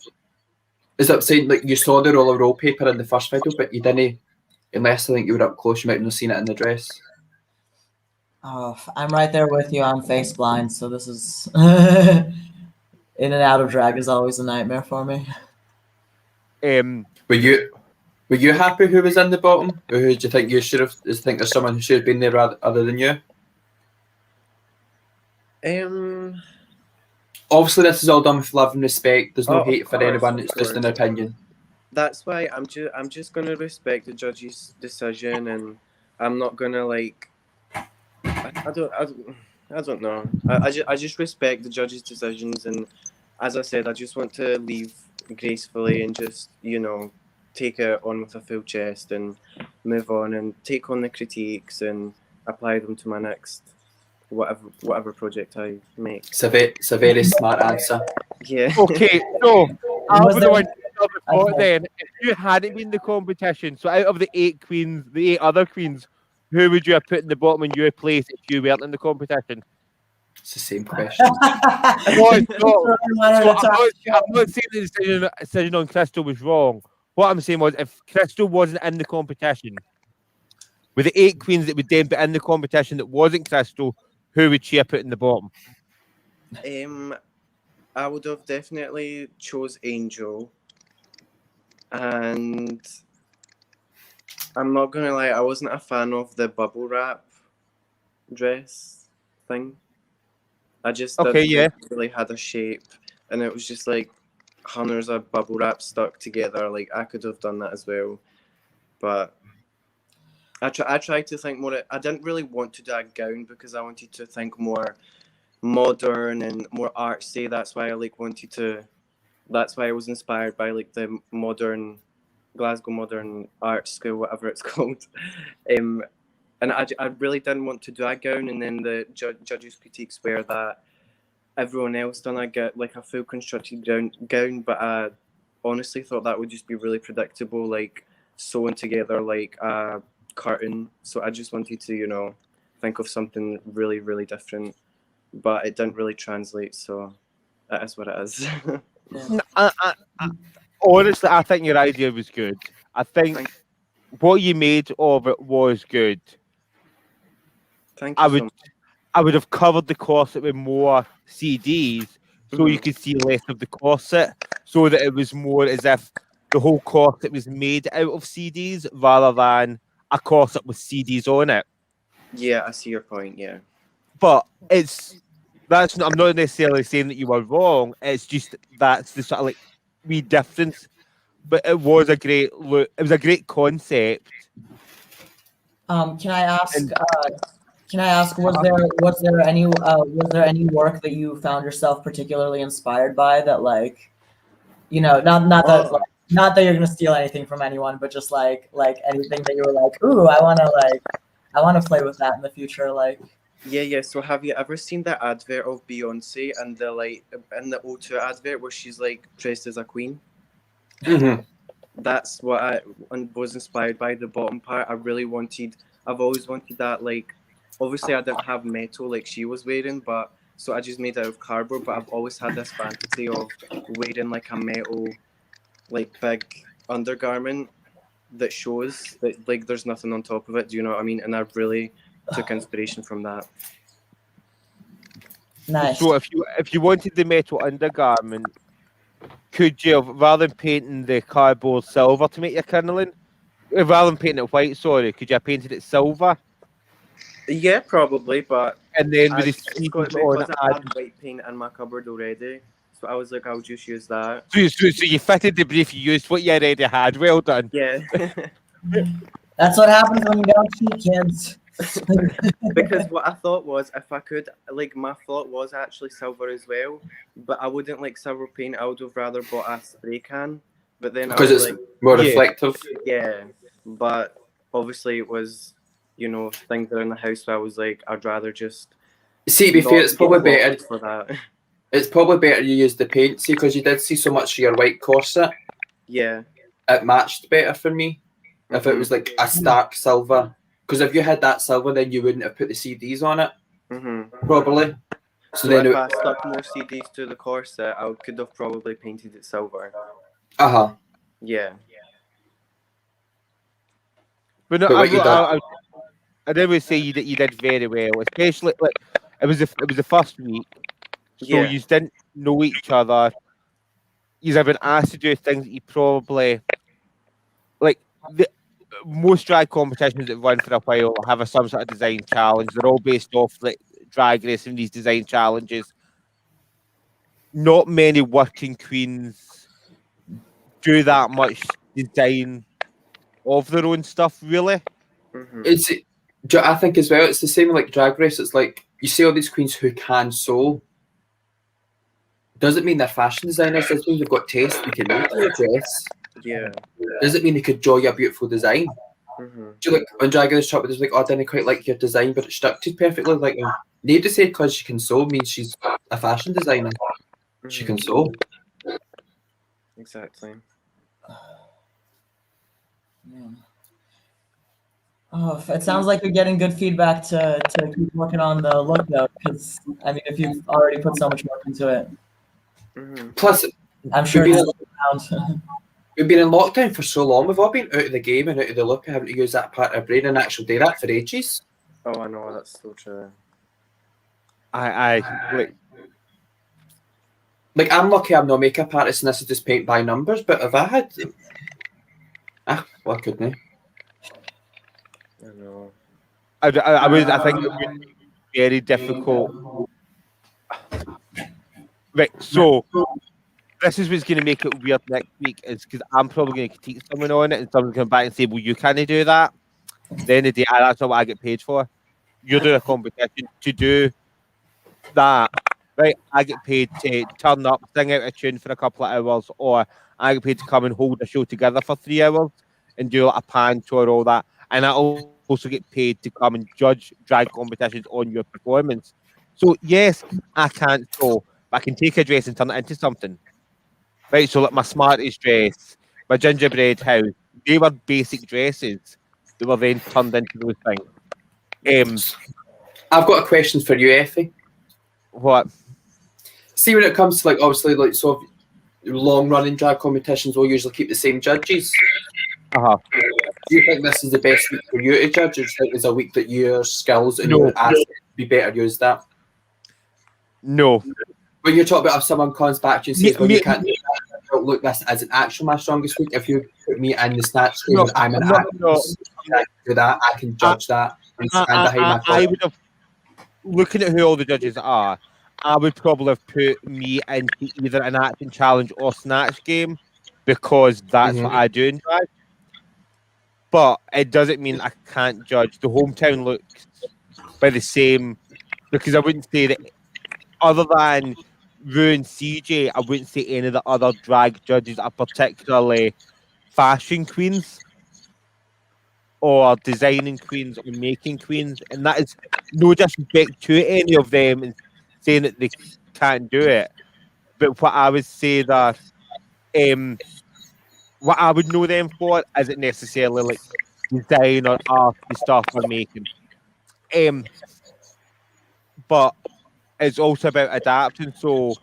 is that saying like you saw the roll of wallpaper in the first video, but you didn't? Unless I think you were up close, you might not have seen it in the dress. Oh, I'm right there with you. I'm face blind, so this is in and out of drag is always a nightmare for me. Were you happy who was in the bottom? Or who do you think you should have? Do you think there's someone who should have been there other than you? Obviously, this is all done with love and respect. There's no hate for anyone. It's just an opinion. That's why I'm just gonna respect the judge's decision, and I'm not gonna like. I don't know. I just respect the judge's decisions, and as I said, I just want to leave gracefully and just take it on with a full chest and move on and take on the critiques and apply them to my next whatever project I make. It's a very smart answer. Yeah. Okay, so I was the one then. If you hadn't been in the competition, so out of the 8 queens, the 8 other queens, who would you have put in the bottom in your place if you weren't in the competition? It's the same question. No, it's not. I'm not saying the decision on Crystal was wrong. What I'm saying was, if Crystal wasn't in the competition, with the 8 queens that would then be in the competition that wasn't Crystal, who would she have put in the bottom? I would have definitely chose Angel, and I'm not gonna lie, I wasn't a fan of the bubble wrap dress thing. I just Okay, didn't yeah. think it really had a shape, and it was just like hundreds of bubble wrap stuck together. Like I could have done that as well, but I tried to think more. I didn't really want to do a gown because I wanted to think more modern and more artsy. That's why I wanted to. That's why I was inspired by like the modern Glasgow Modern Art School, whatever it's called. And I really didn't want to do a gown, and then the judges' critiques were that everyone else done a full constructed gown, but I honestly thought that would just be really predictable, like sewing together like a curtain. So I just wanted to, think of something really, really different, but it didn't really translate. So that is what it is. Honestly, I think your idea was good. I think what you made of it was good. Thank you so much. I would have covered the corset with more CDs so you could see less of the corset, so that it was more as if the whole corset was made out of CDs rather than a corset with CDs on it. Yeah, I see your point. Yeah. But I'm not necessarily saying that you were wrong. It's just that's the sort of wee difference. But it was a great look. It was a great concept. Can I ask? Was there any work that you found yourself particularly inspired by that not that you're gonna steal anything from anyone, but just like anything that you were like, ooh, I wanna play with that in the future, like. Yeah. So have you ever seen the advert of Beyonce and in the O2 advert where she's dressed as a queen? Mm-hmm. That's what I was inspired by. The bottom part, I've always wanted that. Obviously, I didn't have metal like she was wearing, but so I just made it out of cardboard. But I've always had this fantasy of wearing a metal, big undergarment that shows that there's nothing on top of it. Do you know what I mean? And I really took inspiration from that. Nice. So if you wanted the metal undergarment, could you have, rather than painting the cardboard silver to make your crinoline, rather than painting it white, could you have painted it silver? Yeah, probably, but And then with because the I had white paint in my cupboard already, so I was like, I'll just use that. So you fitted the brief, you used what you already had. Well done. Yeah. That's what happens when you don't cheat, kids. Because what I thought was, if I could, my thought was actually silver as well, but I wouldn't like silver paint. I would have rather bought a spray can. But then Because it's more reflective. Yeah, but obviously it was, things that are in the house. So I was like, I'd rather just. See, to be fair, it's probably better for that. It's probably better you use the paint, see, because you did see so much of your white corset. Yeah. It matched better for me if it was like a stark silver. Because if you had that silver, then you wouldn't have put the CDs on it. Probably. So then if I stuck more CDs to the corset, I could have probably painted it silver. Yeah. But no, I never say you did very well, especially it was the first week, so you didn't know each other. You have been asked to do things that you probably most drag competitions that run for a while have some sort of design challenge. They're all based off drag race and these design challenges. Not many working queens do that much design of their own stuff, really. I think as well, it's the same like drag race. It's like you see all these queens who can sew. Doesn't mean they're fashion designers. Doesn't mean they've got taste. They can make you a dress. Yeah. Doesn't mean they could draw you a beautiful design. Do you like when Drag Race shop? There's like, I didn't quite like your design, but it structured perfectly. Like, need to say because she can sew means she's a fashion designer. She can sew. Exactly. Oh, it sounds like you're getting good feedback to keep working on the look though, because I mean, if you've already put so much work into it, Plus, I'm sure we've it's around. we've been in lockdown for so long. We've all been out of the game and out of the look, having to use that part of our brain and actually do that for ages. Oh, I know, that's so true. I Like, I'm lucky I'm no makeup artist and this is just paint by numbers, but if I had... well, I couldn't. I know. I think it would be very difficult. Right, so this is what's going to make it weird next week is because I'm probably going to critique someone on it and someone's going to come back and say, well, you can't do that. Then the day, that's not what I get paid for. You're doing a competition to do that. Right, I get paid to turn up, sing out a tune for a couple of hours, or I get paid to come and hold a show together for 3 hours and do like a pan tour, all that. And I also get paid to come and judge drag competitions on your performance. So yes, I can't sew, but I can take a dress and turn it into something. Right, so like my smartest dress, my gingerbread house, they were basic dresses. They were then turned into those things. I've got a question for you, Effie. What? See, when it comes to, like, obviously, like, so long-running drag competitions will usually keep the same judges. Uh-huh. Do you think this is the best week for you to judge, or do you think there's a week that your skills and No. your assets would be better used that? No. When you're talking about if someone comes back to you and says, well, you can't do that, look, this isn't actually my strongest week. If you put me in the snatch game and I'm an actress, I can do that, I can judge that and stand behind my I would have, looking at who all the judges are, I would probably have put me into either an acting challenge or snatch game because that's what I do in drag. But it doesn't mean I can't judge. The hometown looks by the same, because I wouldn't say that other than Rue and CJ, I wouldn't say any of the other drag judges are particularly fashion queens or designing queens or making queens. And that is no disrespect to any of them and saying that they can't do it. But what I would say that what I would know them for isn't necessarily like design or art the stuff they're making. But it's also about adapting. So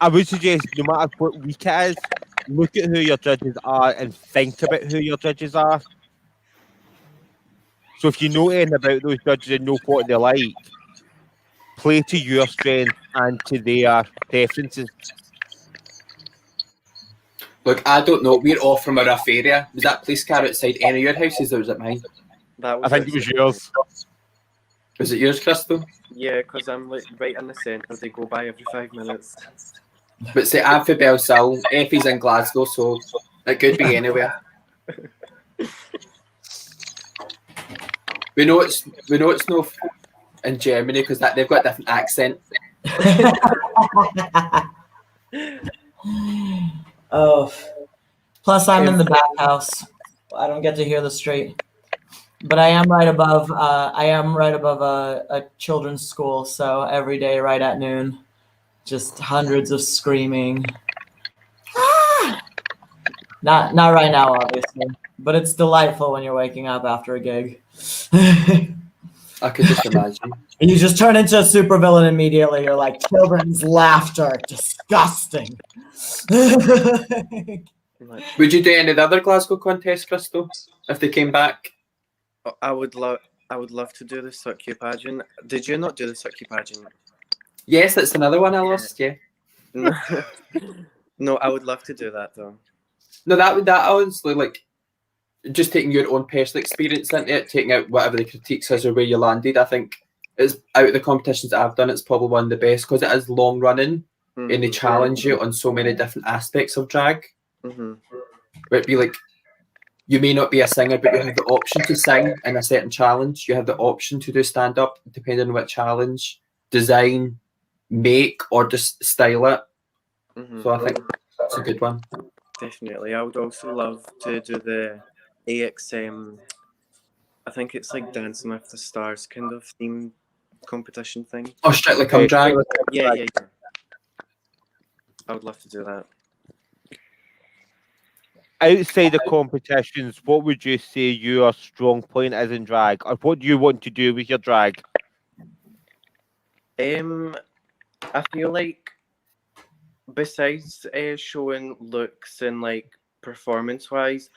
I would suggest no matter what week it is, look at who your judges are and think about who your judges are. So if you know anything about those judges and know what they're like, play to your strength and to their preferences. Look, I don't know. We're off from a rough area. Was that police car outside any of your houses or was it mine? That was I think it was yours. Was it yours, Crystal? Yeah, because I'm like right in the centre. They go by every 5 minutes. But say I'm for Belsill, Effie's in Glasgow, so it could be anywhere. We know it's no in Germany because they've got a different accent. Oh, plus I'm in the bathhouse. I don't get to hear the street, but I am right above. A children's school, so every day, right at noon, just hundreds of screaming. Ah! Not right now, obviously, but it's delightful when you're waking up after a gig. I could just imagine. You just turn into a supervillain immediately. You're like, children's laughter, disgusting. Would you do any of the other Glasgow contests, Crystal, if they came back? I would love to do the Sucky pageant. Did you not do the Sucky pageant? Yes, that's another one I lost. Yeah. No, I would love to do that though. No, that honestly, like, just taking your own personal experience into it, taking out whatever the critiques is or where you landed. I think it's out of the competitions that I've done, it's probably one of the best because it is long running and they challenge you on so many different aspects of drag. Where it'd be like, you may not be a singer, but you have the option to sing in a certain challenge. You have the option to do stand up, depending on what challenge, design, make, or just style it. So I think that's a good one. Definitely. I would also love to do the AXM, I think it's like Dancing with the Stars kind of theme competition thing. Oh, Strictly Come Drag. Yeah. I would love to do that. outside of competitions, what would you say your strong point is in drag, or what do you want to do with your drag? I feel like besides showing looks and like performance wise,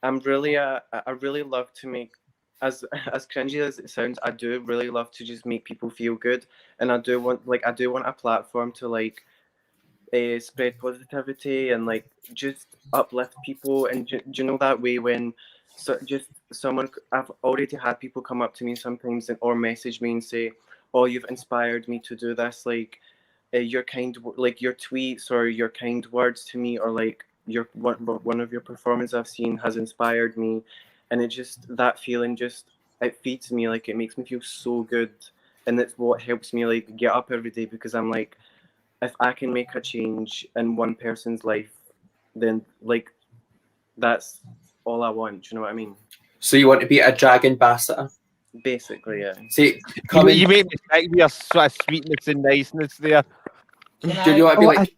I really love to make as cringy as it sounds. I do really love to just make people feel good, and I do want a platform to like spread positivity and like just uplift people. And do you know that way when just someone I've already had people come up to me sometimes or message me and say, "Oh, you've inspired me to do this." Like like your tweets or your kind words to me, or like your one of your performances I've seen has inspired me, and it just that feeling just it feeds me, like it makes me feel so good, and it's what helps me like get up every day because I'm like, if I can make a change in one person's life, then like that's all I want. Do you know what I mean? So you want to be a drag ambassador? Basically, yeah. See, You make me think with your sort of sweetness and niceness there. do you want to be like?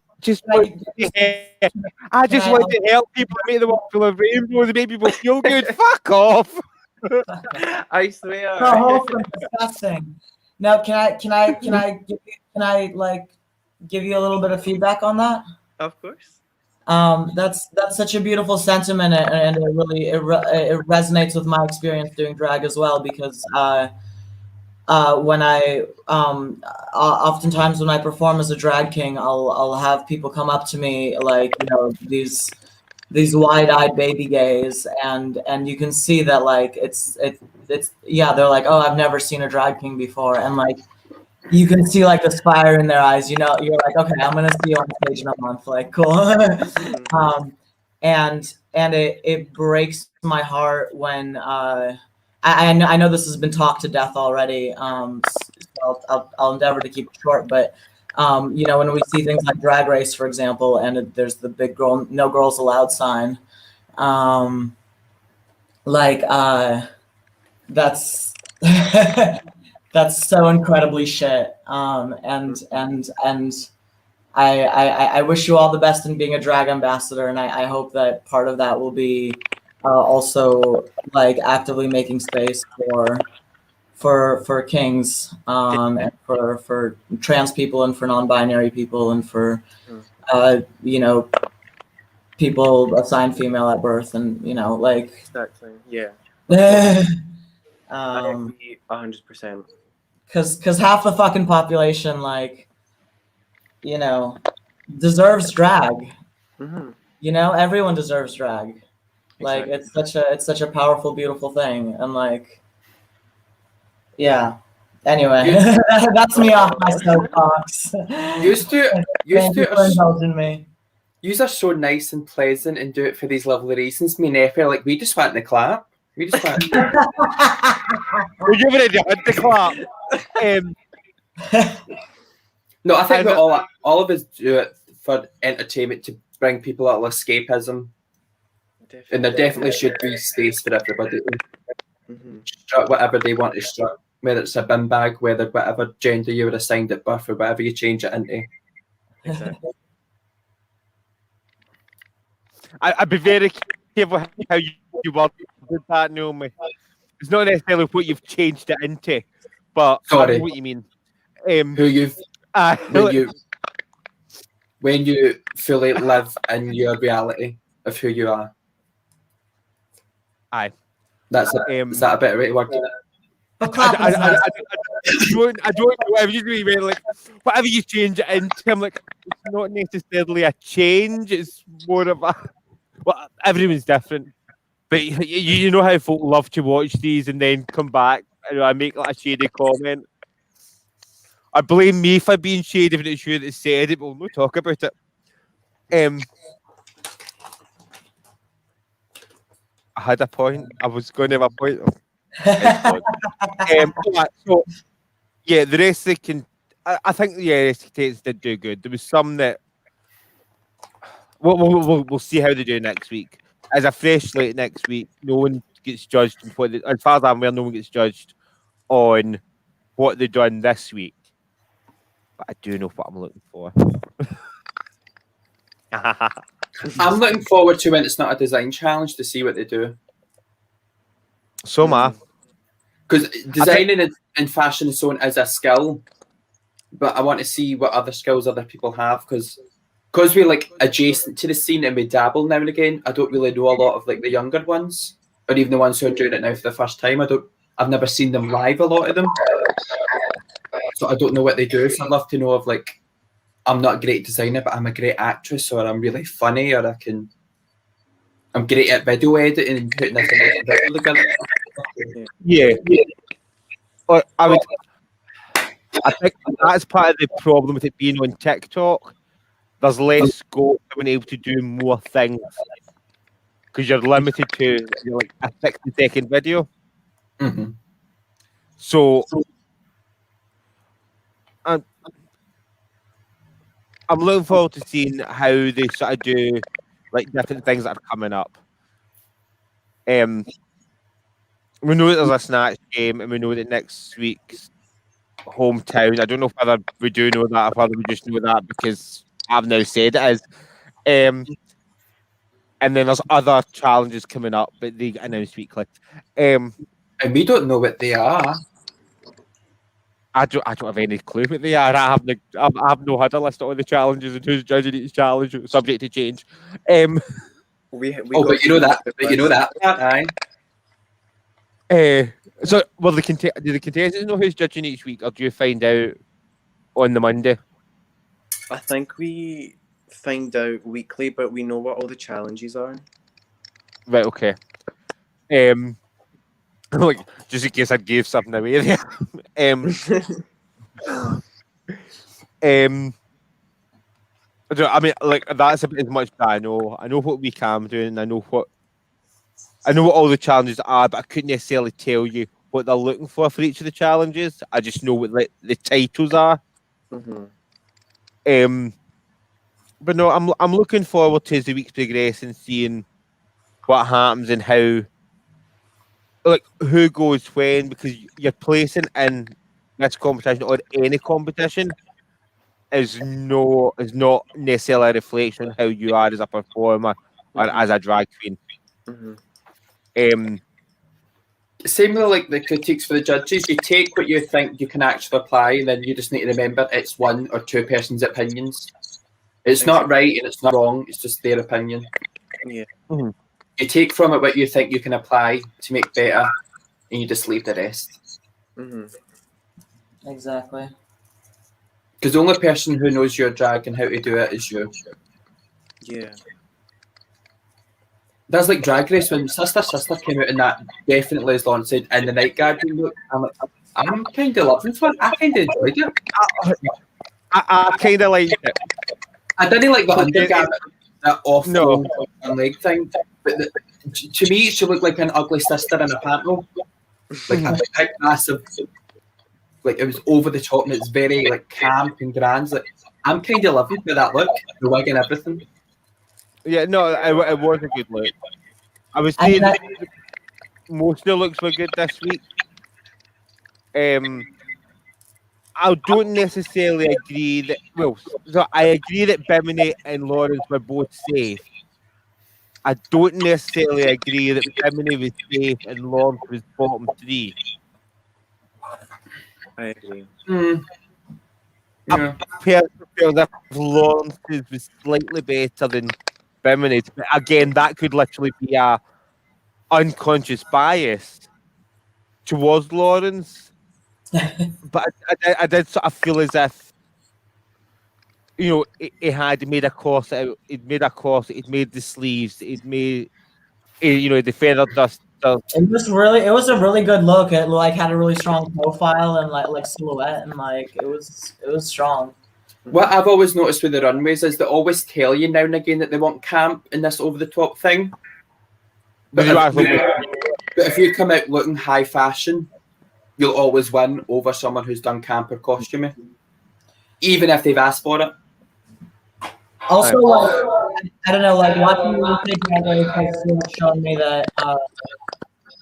I just want to help people, make the world full of rainbows, and make people feel good. Fuck off. I swear. So wholesome, disgusting. Now, can I like give you a little bit of feedback on that? Of course. That's such a beautiful sentiment, and it resonates with my experience doing drag as well, because when I oftentimes when I perform as a drag king, I'll have people come up to me like, you know, these wide-eyed baby gays, and you can see that like it's yeah, they're like, oh, I've never seen a drag king before, and like you can see like the fire in their eyes, you know, you're like, okay, I'm gonna see you on stage in a month, like cool. And it breaks my heart when I know this has been talked to death already, so I'll endeavor to keep it short, but you know, when we see things like Drag Race, for example, and there's the big girl, no girls allowed sign, that's that's so incredibly shit. And I wish you all the best in being a drag ambassador, and I hope that part of that will be also like actively making space for kings, and for trans people, and for non-binary people, and for you know, people assigned female at birth, and you know, like Exactly. Yeah. I agree 100%. Because half the fucking population, like, you know, deserves drag. Mm-hmm. You know, everyone deserves drag. Like, Exactly. it's such a powerful, beautiful thing, and like, yeah. Anyway, that's me off my soapbox. Used to Thank you for indulging me. Yous are so nice and pleasant and do it for these lovely reasons. Me and Effie are like, we just want to clap. We just want. We're giving it the clap. No, I think we all of us do it for entertainment, to bring people out of escapism. Definitely. And there definitely should be space for everybody to strut whatever they want to strut, whether it's a bin bag, whether whatever gender you were assigned at birth, or whatever you change it into. Exactly. I'd be very careful how you worded that, Naomi. It's not necessarily what you've changed it into, but I know what you mean. Who you've when you fully live in your reality of who you are. Aye. That's is that a better way to word it? I don't know. I was just really like, whatever you change it into, I'm like, it's not necessarily a change. It's more of a, well, everyone's different. But you know how folk love to watch these and then come back and I make like a shady comment. I blame me for being shady if it's you that said it, but we'll not talk about it. I had a point. I was going to have a point. So yeah, the rest they can. I think the rest of the contestants did do good. There was some that we'll see how they do next week. As a fresh slate next week, no one gets judged on what as far as I'm aware, no one gets judged on what they've done this week. But I do know what I'm looking for. I'm looking forward to when it's not a design challenge to see what they do. So am I. Because designing in fashion is so as a skill, but I want to see what other skills other people have. Because we're like adjacent to the scene and we dabble now and again. I don't really know a lot of like the younger ones, or even the ones who are doing it now for the first time. I've never seen them live. A lot of them, so I don't know what they do. So I'd love to know of like, I'm not a great designer, but I'm a great actress, or I'm really funny, or I'm great at video editing and putting this video together. Yeah. I think that's part of the problem with it being on TikTok. There's less scope for being able to do more things because you're limited to like a 60-second video. Mm-hmm. So I'm looking forward to seeing how they sort of do like different things that are coming up. We know that there's a Snatch game, and we know that next week's hometown. I don't know whether we do know that or whether we just know that because I've now said it is. And then there's other challenges coming up, but they get announced weekly. And we don't know what they are. I don't have any clue what they are. I've no had a list of all the challenges and who's judging each challenge, subject to change. But you know that. But you know that part, aye. So, do the contestants know who's judging each week, or do you find out on the Monday? I think we find out weekly, but we know what all the challenges are. Right. Okay. Like just in case I gave something away there. I mean, like that's about as much that I know. I know what we can do, and I know what all the challenges are, but I couldn't necessarily tell you what they're looking for each of the challenges. I just know what the titles are. Mm-hmm. But no, I'm looking forward to as the weeks progress and seeing what happens and how, like, who goes when, because you're placing in this competition or any competition is not necessarily a reflection on how you are as a performer or as a drag queen. Mm-hmm. Same with like the critiques for the judges. You take what you think you can actually apply, and then you just need to remember it's one or two person's opinions. It's not right and it's not wrong. It's just their opinion. Yeah. Mm-hmm. You take from it what you think you can apply to make better, and you just leave the rest. Mm-hmm. Exactly. Because the only person who knows your drag and how to do it is you. Yeah. That's like Drag Race when Sister came out, and that definitely, as Lauren said, in the Night Guardian look. I'm kind of loving it. I kind of enjoyed it. I kind of liked it. I didn't like the undergarment, that off No. leg thing. But to me, she looked like an ugly sister in a panto. Like a big, massive. Like it was over the top, and it's very like camp and grand. Like I'm kind of loving that look, the wig and everything. Yeah, no, it was a good look. I was saying most of the looks were good this week. I don't necessarily agree that. Well, so I agree that Bimini and Lawrence were both safe. I don't necessarily agree that Bimini was safe and Lawrence was bottom three. I agree. Yeah. I personally feel that Lawrence was slightly better than Bimini. Again, that could literally be a unconscious bias towards Lawrence. But I did sort of feel as if, you know, it had made a corset. It made a corset. It made the sleeves. It made, you know, the feather dust. It was a really good look. It like had a really strong profile and like silhouette, and like it was strong. What I've always noticed with the runways is they always tell you now and again that they want camp in this over the top thing. But if you come out looking high fashion, you'll always win over someone who's done camp or costuming, even if they've asked for it. Also, like I don't know, like watching the UK Drag Race has shown me that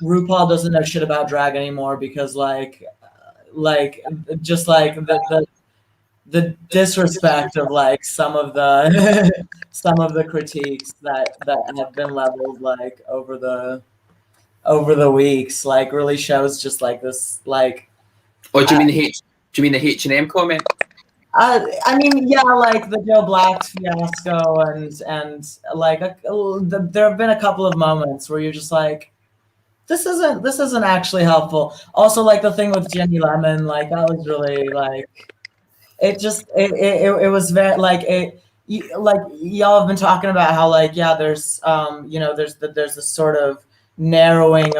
RuPaul doesn't know shit about drag anymore because like just like the the disrespect of like some of the some of the critiques that have been leveled like over the weeks, like really shows just like this like. Or do you mean the H&M comment? I mean, yeah, like the Joe Black fiasco, and like there have been a couple of moments where you're just like, this isn't actually helpful. Also, like the thing with Jenny Lemon, like that was really like, it was very like like y'all have been talking about how like yeah, there's there's this sort of narrowing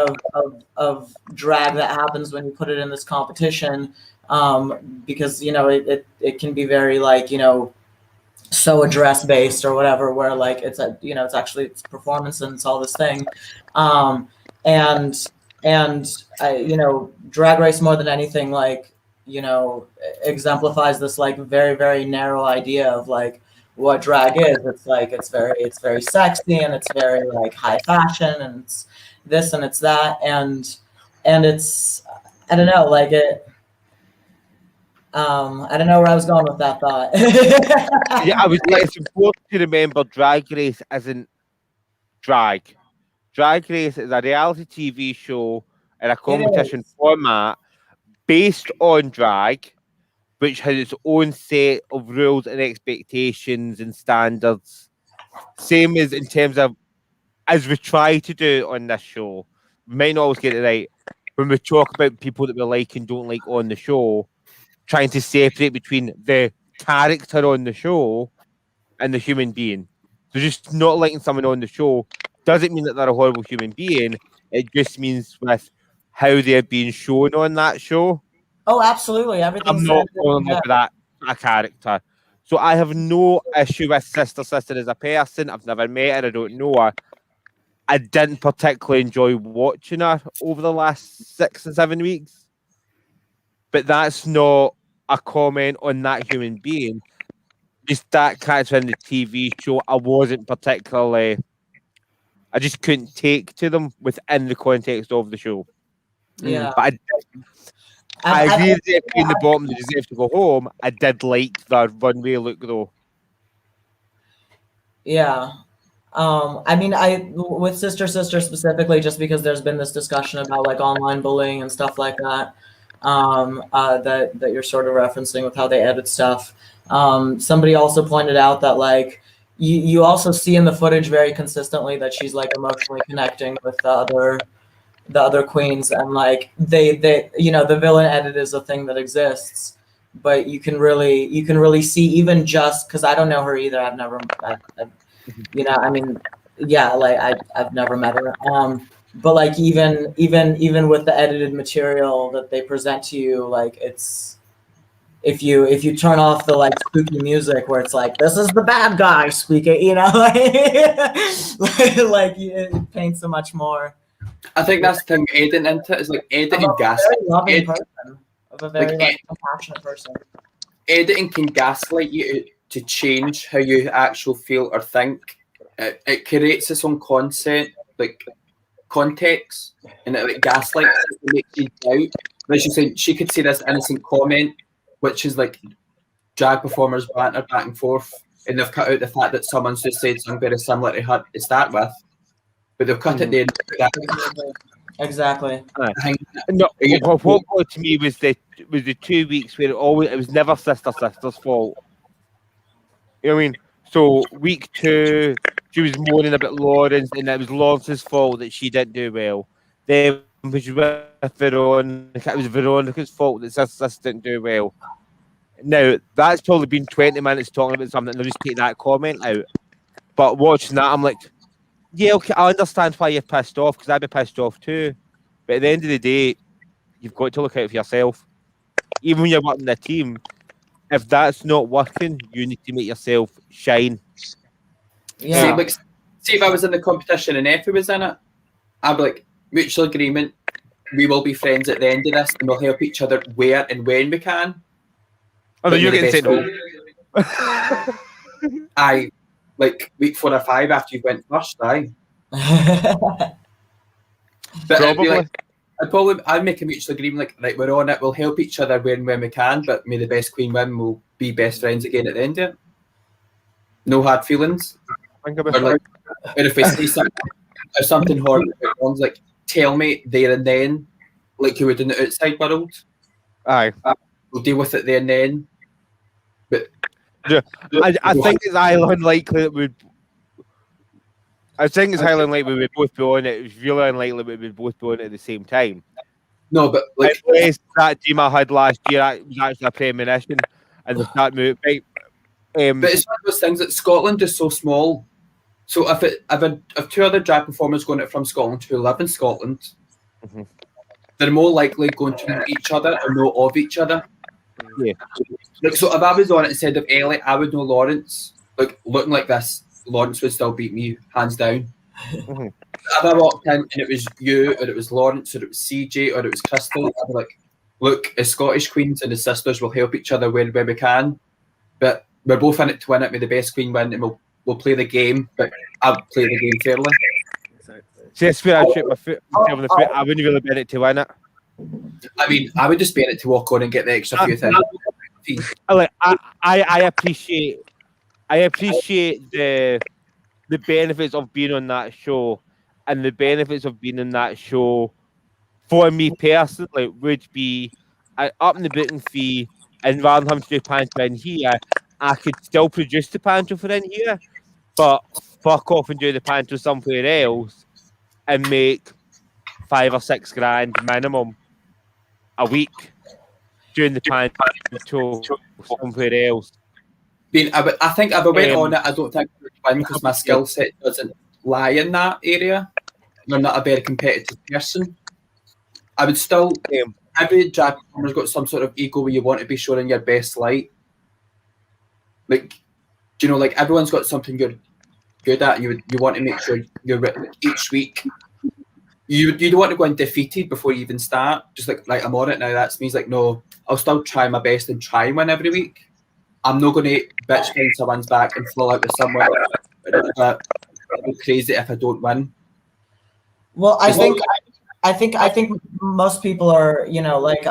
of drag that happens when you put it in this competition, because it can be very like so address based or whatever, where like it's actually it's performance and it's all this thing, and Drag Race more than anything like exemplifies this like very very narrow idea of like what drag is. It's like it's very sexy and it's very like high fashion and it's this and it's that and it's I don't know like it. I don't know where I was going with that thought. Yeah, I was. It's important to remember Drag Race isn't drag. Drag Race is a reality TV show in a competition format based on drag, which has its own set of rules and expectations and standards. Same as in terms of as we try to do on this show. We might not always get it right when we talk about people that we like and don't like on the show, trying to separate between the character on the show and the human being. So just not liking someone on the show doesn't mean that they're a horrible human being. It just means with how they're being shown on that show. Oh, absolutely. I'm Everything's not falling in love with that a character. So I have no issue with Sister as a person. I've never met her. I don't know her. I didn't particularly enjoy watching her over the last 6 and 7 weeks. But that's not a comment on that human being. Just that character in the TV show, I wasn't particularly. I just couldn't take to them within the context of the show. Yeah. But I agree that if in the bottom they deserve to go home. I did like their runway look though. Yeah. I mean, with Sister specifically, just because there's been this discussion about like online bullying and stuff like that, that you're sort of referencing with how they edit stuff. Somebody also pointed out that like you also see in the footage very consistently that she's like emotionally connecting with the other queens, and like they the villain edit is a thing that exists, but you can really see, even just because I don't know her either. I've never I mean, yeah, like I've never met her. But like even with the edited material that they present to you, like it's if you turn off the like spooky music where it's like this is the bad guy speaking, like it paints so much more. I think that's the thing Aiden into it is like editing a very like compassionate person. Editing can gaslight you to change how you actually feel or think. It creates its own concept, like context, and it like gaslights it to make you doubt. As you said, she could say this innocent comment, which is like drag performers banter back and forth, and they've cut out the fact that someone's just said something very similar to her to start with, but they've cut it there. Exactly. No, what got to me was the 2 weeks where it was never Sister's fault. You know what I mean? So week 2, she was moaning about Lawrence, and it was Lawrence's fault that she didn't do well. Then when she was with Veronica, it was Veronica's fault that Sister didn't do well. Now that's probably been 20 minutes talking about something, and they'll just take that comment out. But watching that, I'm like, yeah, okay, I understand why you're pissed off, because I'd be pissed off too. But at the end of the day, you've got to look out for yourself. Even when you're working a team, if that's not working, you need to make yourself shine. Yeah. See if I was in the competition and Effie was in it, I'd be like, mutual agreement, we will be friends at the end of this, and we'll help each other where and when we can. Oh, no, you're getting sent home. Aye, like week 4 or 5 after you went first, aye. But I'd make a mutual agreement, like, right, we're on it, we'll help each other when we can, but may the best queen win, we'll be best friends again at the end of it. No hard feelings. Think about Or like, or if we say something or something horrible, everyone's like, tell me there and then, like you would in the outside world. aye. We'll deal with it there and then. But I think it's highly unlikely that we'd. I think it's highly unlikely we would both be on it. It's really unlikely we would both be on it at the same time. no, but like Unless that team I had last year was actually a premonition and they start moving. Right, but it's one of those things that Scotland is so small. So if two other drag performers going out from Scotland who live in Scotland, Mhm. they're more likely going to know each other or know of each other. Yeah. Like, so if I was on it instead of Ellie, I would know Lawrence. Like, looking like this, Lawrence would still beat me, hands down. Mhm. If I walked in and it was you, or it was Lawrence, or it was CJ, or it was Crystal, I'd be like, look, as Scottish queens and as sisters, we'll help each other where we can. But we're both in it to win it. May the best queen win, and we'll play the game, but I'll play the game fairly. Exactly. See, that's where I shoot my foot myself in the foot. I wouldn't really bet it to win it. I mean, I would just be in it to walk on and get the extra few things. I appreciate the benefits of being on that show, and the benefits of being in that show for me personally would be up in the booking fee, and rather than having to do panto in here, I could still produce the panto for in here, but fuck off and do the panto somewhere else and make $5 or $6 grand minimum a week doing the panto somewhere else. I think if I went on it, I don't think I would win because my skill set doesn't lie in that area. I'm not a very competitive person. I would still. Every drag performer's got some sort of ego where you want to be showing your best light. Like, do you know, like everyone's got something you're good at, and you want to make sure you're each week. You don't want to go undefeated before you even start. Just like I'm on it now. That's me. It's like, no, I'll still try my best and try and win every week. I'm not going to bitch behind someone's back and fall out with someone. But I'll go crazy if I don't win. Well, I think most people are, you know, like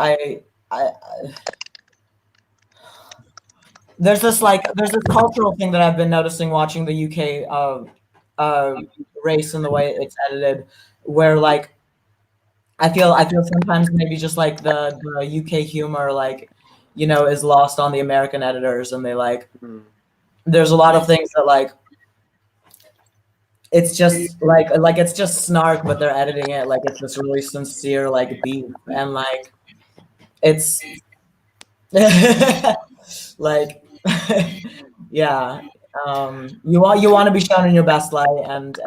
there's this cultural thing that I've been noticing watching the UK race and the way it's edited, where like I feel sometimes maybe just like the UK humor, like, you know, is lost on the American editors, and they like there's a lot of things that like it's just like it's just snark, but they're editing it like it's this really sincere like beef, and like it's like yeah, you want to be shown in your best light, and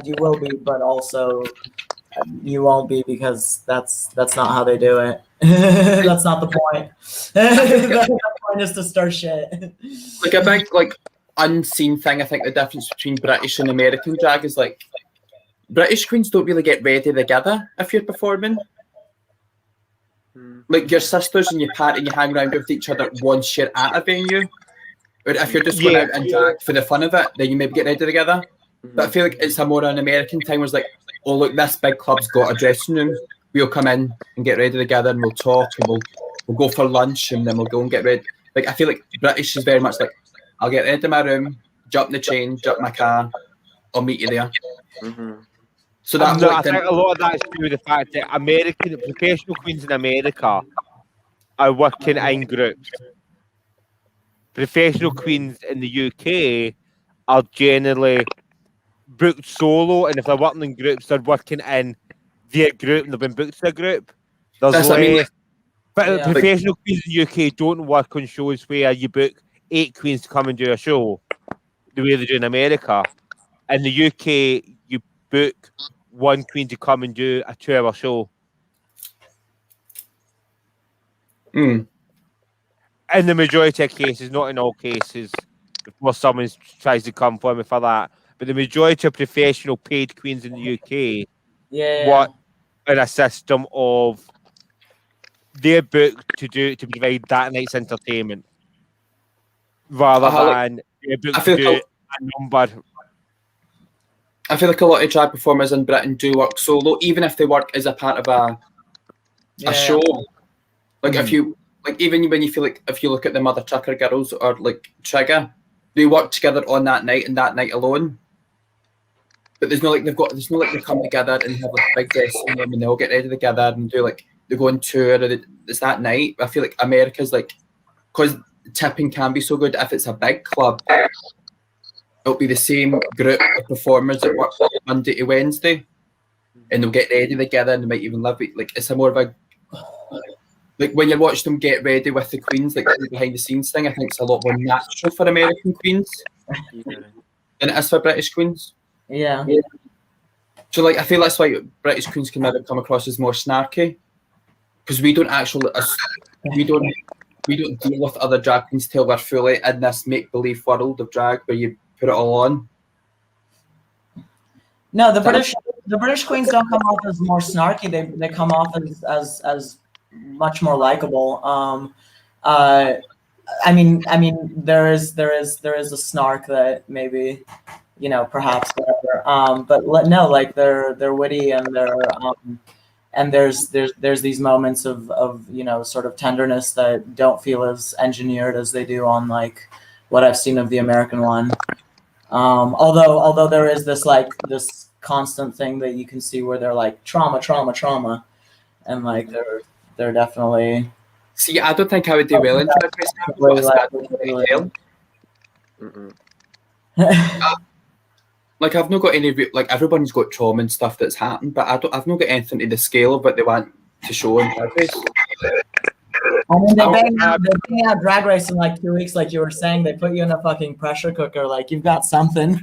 you will be, but also you won't be, because that's not how they do it. That's not the point. The point is to start shit. Like a big like unseen thing. I think the difference between British and American drag is like British queens don't really get ready together if you're performing. Like your sisters and your party, and you hang around with each other once you're at a venue. Or if you're just going out and drag for the fun of it, then you maybe get ready together. But I feel like it's a more an American thing where it's like, oh look, this big club's got a dressing room. We'll come in and get ready together, and we'll talk, and we'll go for lunch, and then we'll go and get ready. Like I feel like British is very much like, I'll get ready in my room, jump in the train, jump in my car, I'll meet you there. So that I think a lot of that is to do with the fact that professional queens in America are working in groups. Professional queens in the UK are generally booked solo, and if they're working in groups, they're working in their group, and they've been booked to a group. There's That's less. what I mean, like, But professional queens in the UK don't work on shows where you book 8 queens to come and do a show the way they do in America. In the UK, you book 1 queen to come and do a 2-hour show. In the majority of cases, not in all cases, before someone tries to come for me for that, but the majority of professional paid queens in the UK work in a system of they're booked to provide that night's entertainment rather than they're booked to do a number. I feel like a lot of drag performers in Britain do work solo, even if they work as a part of a show. Like if you like even when you feel like if you look at the Mother Trucker girls or like Trigger, they work together on that night and that night alone. But there's no like they come together and have like a big dressing room and they all get ready together and do like they go on tour or it's that night. I feel like America's like, because tipping can be so good if it's a big club, it'll be the same group of performers that work Monday to Wednesday and they'll get ready together and they might even live it. Like it's a more of a, like when you watch them get ready with the queens, like the behind the scenes thing, I think it's a lot more natural for American queens than it is for British queens. Yeah. So like I feel that's why British queens can never come across as more snarky, because we don't actually we don't deal with other drag queens till we're fully in this make believe world of drag where you put it all on. No, the British queens don't come off as more snarky. They come off as much more likable. I mean, there is a snark that maybe, you know, perhaps whatever. But no, like they're witty and and there's these moments of you know, sort of tenderness that don't feel as engineered as they do on like what I've seen of the American one. Although there is this constant thing that you can see where they're like trauma, and like they're definitely. See, I don't think I would do well in Drag Race. Like I've not got any like everyone's got trauma and stuff that's happened, but I've not got anything to the scale of what they want to show in Drag Race. I mean, they bang out Drag Race in like 2 weeks, like you were saying. They put you in a fucking pressure cooker, like you've got something.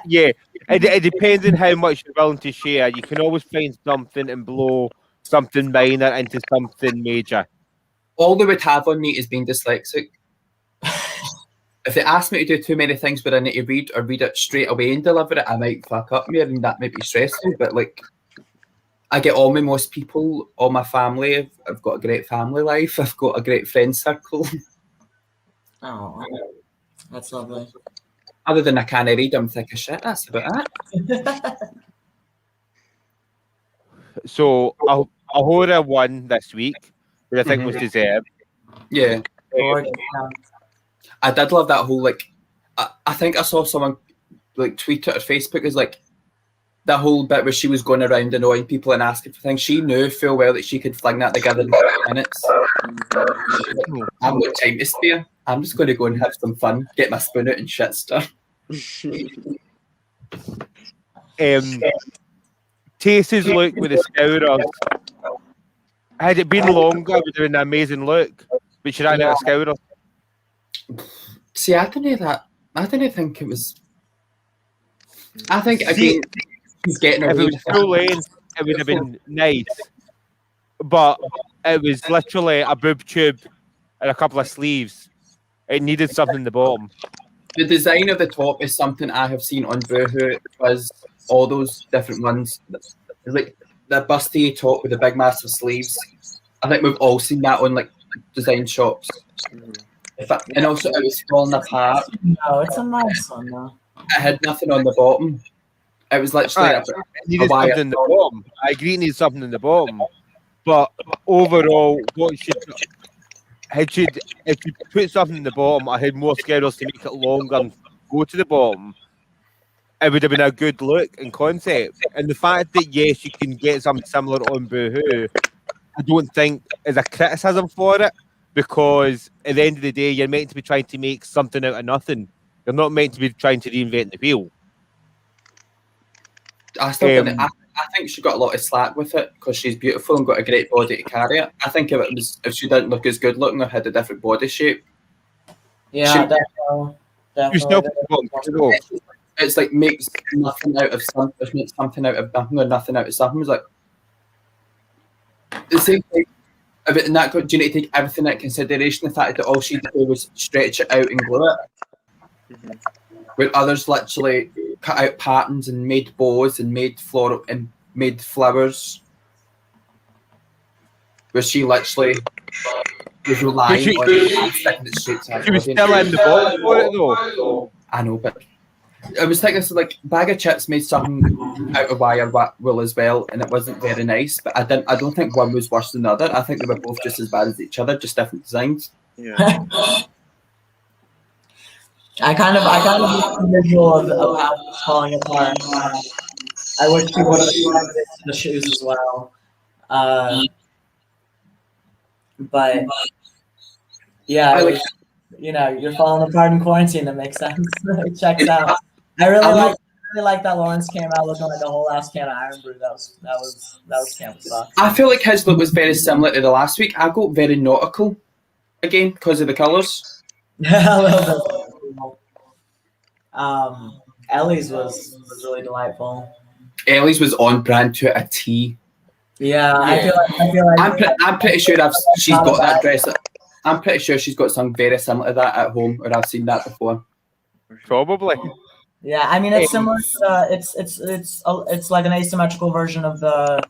Yeah, it depends on how much you're willing to share. You can always find something and blow something minor into something major. All they would have on me is being dyslexic. If they ask me to do too many things where I need to read it straight away and deliver it, I might fuck up more and that might be stressful. But like, I get on with most people, all my family. I've got a great family life. I've got a great friend circle. Oh, that's lovely. Other than I can't read, I'm thick as shit. That's about it. So Ahura won this week, which I think was deserved. Yeah. I did love that whole like. I think I saw someone like tweet it or Facebook is like that whole bit where she was going around annoying people and asking for things. She knew full well that she could fling that together in 5 minutes. I've got time to spare. I'm just going to go and have some fun, get my spoon out and shit stuff. Tace's look with the scourers. Had it been longer, it would have been an amazing look. But she ran out of scourers. See, I didn't think it was. I think again, he's getting if it was full length, it would have been nice. But it was literally a boob tube and a couple of sleeves. It needed something in the bottom. The design of the top is something I have seen on Boohoo. Was all those different ones, like the busty top with the big massive sleeves. I think we've all seen that on like design shops. And also it was falling apart. No, it's a nice one though. It had nothing on the bottom. It was literally it needed something in the bottom. I agree it needed something in the bottom. But overall, what if you put something in the bottom, I had more scourers to make it longer and go to the bottom, it would have been a good look and concept. And the fact that yes, you can get something similar on Boohoo, I don't think is a criticism for it. Because at the end of the day, you're meant to be trying to make something out of nothing. You're not meant to be trying to reinvent the wheel. I think she got a lot of slack with it because she's beautiful and got a great body to carry it. I think if she didn't look as good looking or had a different body shape. Yeah, definitely. It's like makes nothing out of something, makes something out of nothing or nothing out of something. It's like the same thing. And that, do you need to take everything into consideration? The fact that all she did was stretch it out and glue it, where others literally cut out patterns and made bows and made floral and made flowers, where she literally was relying on sticking it straight to her. She was still in the bottom for it though. I know, but I was thinking, so like Bag of Chips made something out of wire wool as well, and it wasn't very nice. But I don't think one was worse than the other. I think they were both just as bad as each other, just different designs. Yeah. I kind of like the visual of how it's falling apart. I wish people would have expanded it to the shoes as well. But yeah, I like- you're falling apart in quarantine. That makes sense. It checks out. I really like that Lawrence came out looking like a whole ass can of Iron Brew. That was camp stuff. I feel like his look was very similar to the last week. I got very nautical again because of the colours. A little bit. Ellie's was really delightful. Ellie's was on brand to a T. Yeah, I feel like I'm pretty sure she's got that dress. I'm pretty sure she's got something very similar to that at home, or I've seen that before. Probably. Yeah, I mean it's similar. It's like an asymmetrical version of the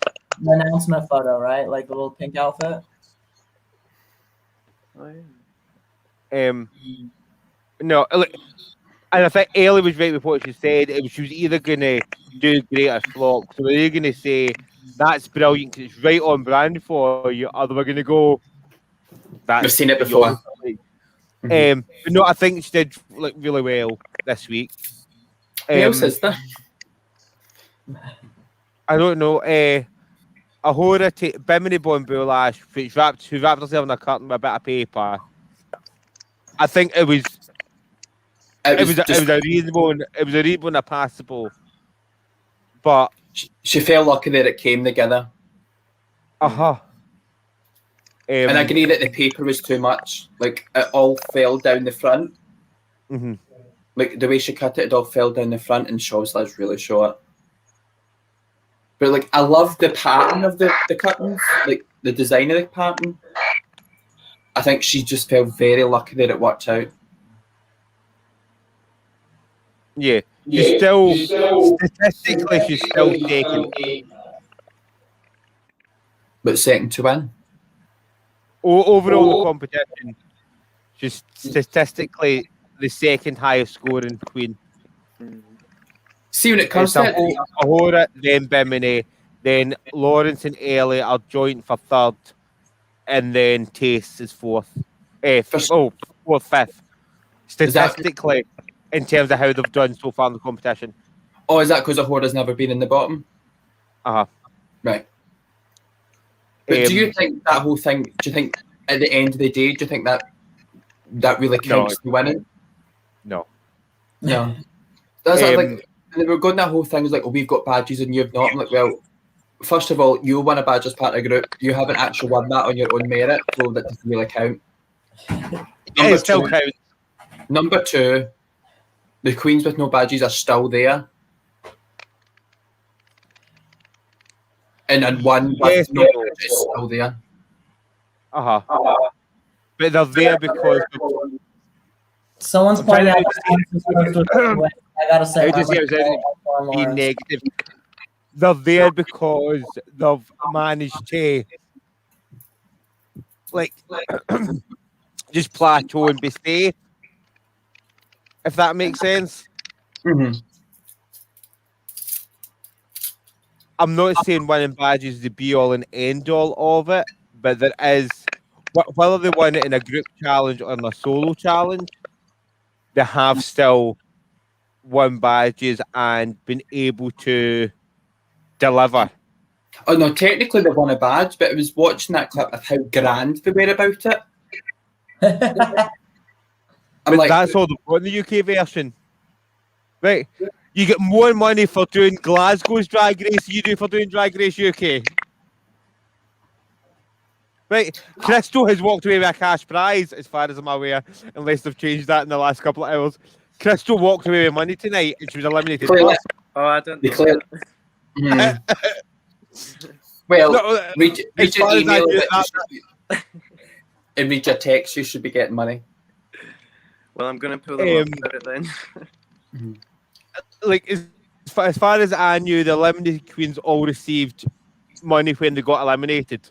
announcement photo, right? Like the little pink outfit. No, like, and I think Ellie was right with what she said. She was either going to do great or flop. So they're going to say, that's brilliant because it's right on brand for you, or we're going to go, that's We've seen it before. But no, I think she did like really well this week. Who else is there? I don't know. Ahura Bimini Bon Boulash, who wrapped herself in a curtain with a bit of paper. I think it was a reasonable and a passable. But she felt lucky that it came together. And I agree that the paper was too much. Like it all fell down the front. Mm-hmm. Like the way she cut it all fell down the front, and Shaw's sleeves really short. But like I love the pattern of the cuttings, like the design of the pattern. I think she just felt very lucky that it worked out. Yeah. Statistically, she's still second. But second to win. Overall, the competition, she's statistically the second highest scoring queen. See, when it comes to it, Ahura, then Bimini, then Lawrence and Ellie are joint for third, and then Taste is fourth. Fourth, fifth. Statistically, in terms of how they've done so far in the competition. Oh, is that because Ahura's never been in the bottom? Right. But do you think that whole thing, do you think at the end of the day, do you think that really counts to winning? No. That's like, they were going that whole thing was like, oh, we've got badges and you've not. I'm like, well, first of all, you won a badge as part of a group. You haven't actually won that on your own merit, so that doesn't really count. It still counts. Number two, the queens with no badges are still there. And then one with no badges is still there. But they're there because someone's pointing out I gotta say, be negative. They're there because they've managed to like just plateau and be safe. If that makes sense. Mm-hmm. I'm not saying winning badges is the be all and end all of it, but there is, whether they win it in a group challenge or in a solo challenge, they have still won badges and been able to deliver. Oh no, technically they won a badge, but I was watching that clip of how grand they were about it. I'm like, that's all they've got in the UK version. Right? You get more money for doing Glasgow's Drag Race than you do for doing Drag Race UK. Right? Crystal has walked away with a cash prize, as far as I'm aware, unless they've changed that in the last couple of hours. Crystal walked away with money tonight and she was eliminated. Clearly. Oh, I don't know. Well, No, read your email and read your text, you should be getting money. Well, I'm going to pull them up it then. Like, as far as I knew, the eliminated queens all received money when they got eliminated.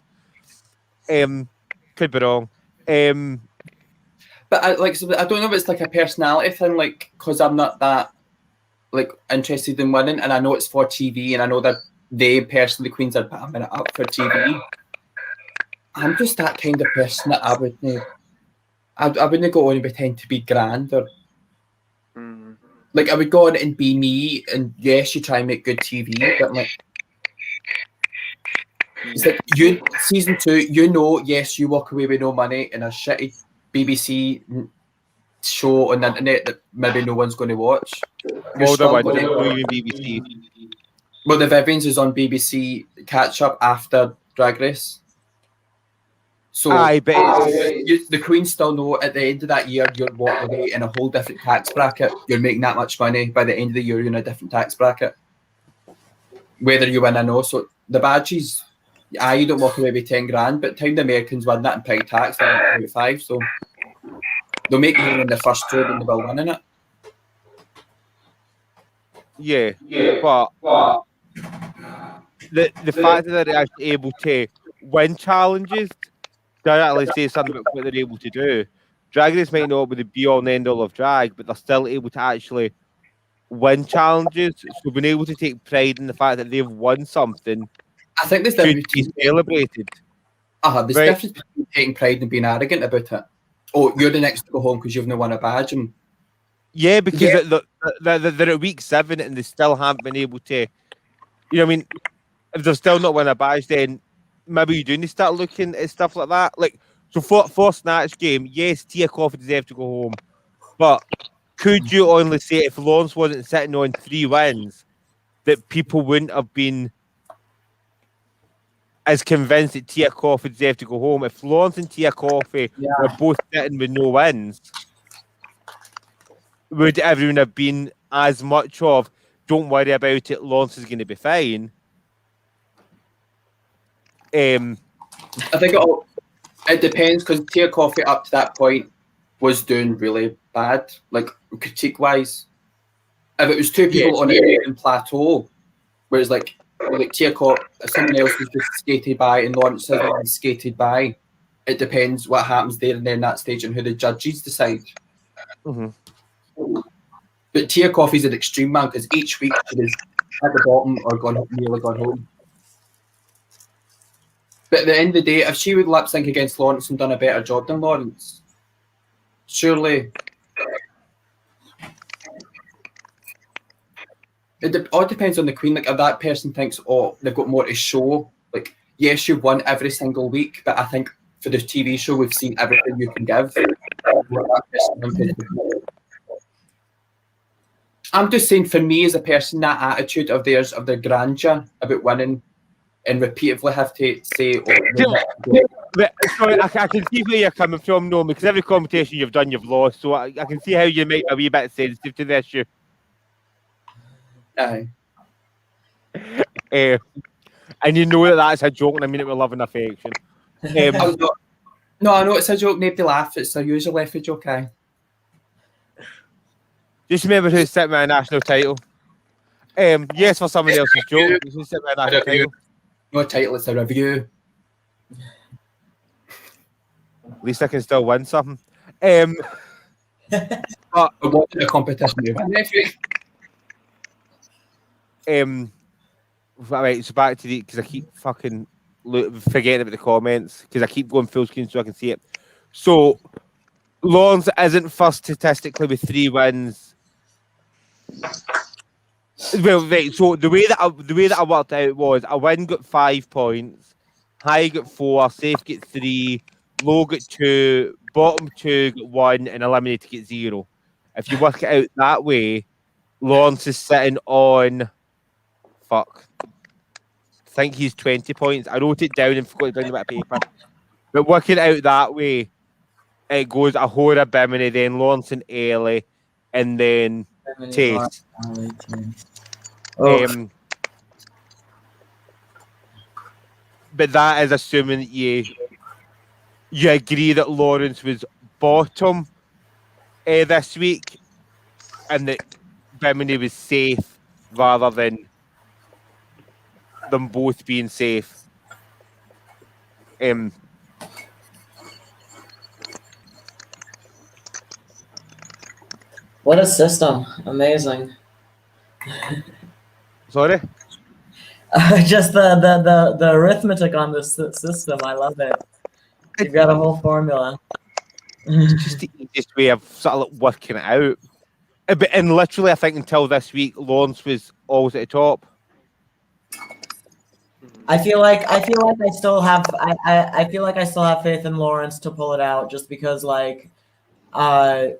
Could be wrong. But I don't know if it's like a personality thing, like, because I'm not that like interested in winning, and I know it's for TV, and I know that they personally, the Queens, are putting it up for TV. I'm just that kind of person that I wouldn't go on and pretend to be grand or like I would go on and be me, and yes, you try and make good TV, but like it's like you season 2, yes, you walk away with no money in a shitty BBC show on the internet that maybe no one's going to watch. You're All the still ones, going not to. even BBC. Well, the Vivians is on BBC catch up after Drag Race. So Aye, but the Queens still know at the end of that year you're walking away in a whole different tax bracket. You're making that much money. By the end of the year, you're in a different tax bracket. Whether you win or no. So the badges, you don't walk away with 10 grand, but time the Americans win that and pay tax, they're about 5. So they'll make more in the first 2 than they will win in it. yeah, but the fact that they're actually able to win challenges directly say something about what they're able to do. Drag Race might not be the be all and end all of drag, but they're still able to actually win challenges. So being able to take pride in the fact that they've won something I think there's should difference be celebrated. there's Right. difference between taking pride and being arrogant about it. Oh, you're the next to go home because you've not won a badge. And Yeah, because they're at week 7 and they still haven't been able to. You know what I mean? If they're still not winning a badge, then maybe you do need to start looking at stuff like that. Like, so for Snatch Game, yes, Tia Coffey deserved to go home, but could you only say if Lawrence wasn't sitting on 3 wins, that people wouldn't have been as convinced that Tia Coffey deserved to go home? If Lawrence and Tia Coffey were both sitting with no wins, would everyone have been as much of, don't worry about it, Lawrence is going to be fine? I think it depends because Tia Coffey up to that point was doing really bad, like critique wise. If it was 2 people on a plateau, whereas like Tia Coffey, someone else was just skated by and Lawrence isn't skated by, it depends what happens there and then that stage and who the judges decide. But Tia Coffey's an extreme man because each week she was at the bottom or nearly gone home. But at the end of the day, if she would lip sync against Lawrence and done a better job than Lawrence, surely it all depends on the Queen. Like if that person thinks, oh, they've got more to show. Like yes, you've won every single week, but I think for the TV show, we've seen everything you can give. I'm just saying, for me as a person, that attitude of theirs, of their grandeur about winning, and repeatedly have to say, sorry, I can see where you're coming from, no, because every competition you've done, you've lost. So I can see how you might be a wee bit sensitive to the issue. Aye. And you know that that's a joke, and I mean it with love and affection. No, I know it's a joke. Nobody laughs. It's a usually a joke. Aye. Just remember who's sitting with a national title. Yes, for someone else's joke. Who's sitting with a national title? No title, it's a review. At least I can still win something. But watching a competition. Right, so back to the, because I keep fucking forgetting about the comments because I keep going full screen so I can see it. So Lawrence isn't first statistically with 3 wins. Well, right. So the way that I worked out was a win got 5 points, high got 4, safe get 3, low got 2, bottom 2 got 1, and eliminated get 0. If you work it out that way, Lawrence is sitting on. Fuck. I think he's 20 points. I wrote it down and forgot to bring a bit of paper. But working it out that way, it goes Ahura, Bimini, then Lawrence and Ellie, and then Taste. But that is assuming that you agree that Lawrence was bottom this week and that Bimini was safe rather than them both being safe. What a system. Amazing. Sorry? Just the arithmetic on this system. I love it. You've got a whole formula. It's just the easiest way of sort of like working it out. And literally, I think until this week, Lawrence was always at the top. I feel like I still have I feel like I still have faith in Lawrence to pull it out, just because like don't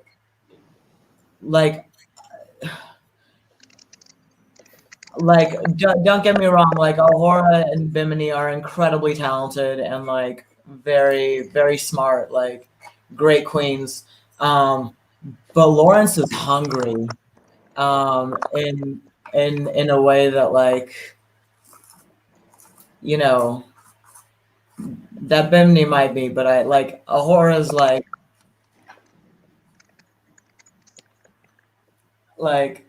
get me wrong, like Aurora and Bimini are incredibly talented and like very, very smart, like great queens. But Lawrence is hungry in a way that, like, you know, that Bimini might be, but I like Ahora's like like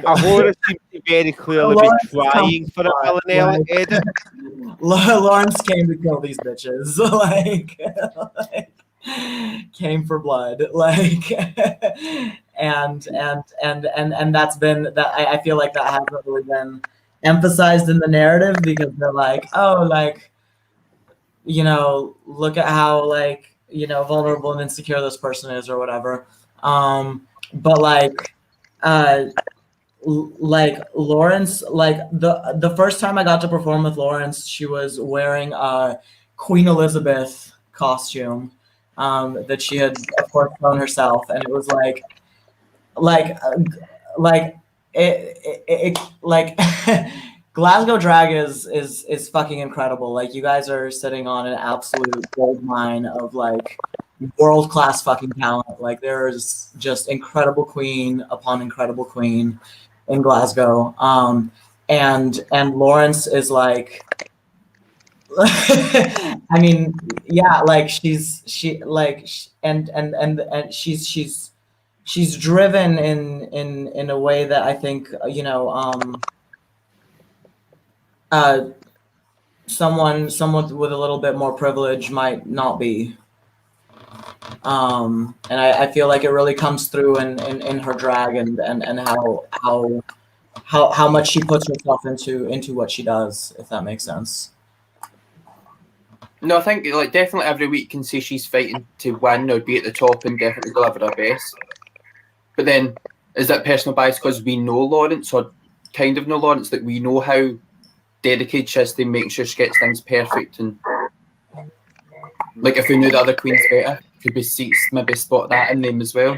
Ahura seems to very clearly be trying for a Villanelle edit. Lawrence came to kill these bitches, like came for blood, like, and that's been that. I feel like that hasn't really been emphasized in the narrative, because they're like, oh, like, you know, look at how, like, you know, vulnerable and insecure this person is or whatever. But like Lawrence, like the first time I got to perform with Lawrence, she was wearing a Queen Elizabeth costume that she had, of course, sewn herself, and it was like it like Glasgow drag is fucking incredible. Like, you guys are sitting on an absolute gold mine of like world class fucking talent. Like, there's just incredible queen upon incredible queen in Glasgow. And Lawrence is like, I mean, yeah, like she's driven in a way that I think, you know, someone with a little bit more privilege might not be. And I feel like it really comes through in her drag and how much she puts herself into what she does, if that makes sense. No, I think like definitely every week can say she's fighting to win or be at the top and definitely deliver her best. But then, is that personal bias because we know Lawrence, or kind of know Lawrence, that we know how dedicated she is to make sure she gets things perfect? And like, if we knew the other queens better, could we maybe spot that in them as well?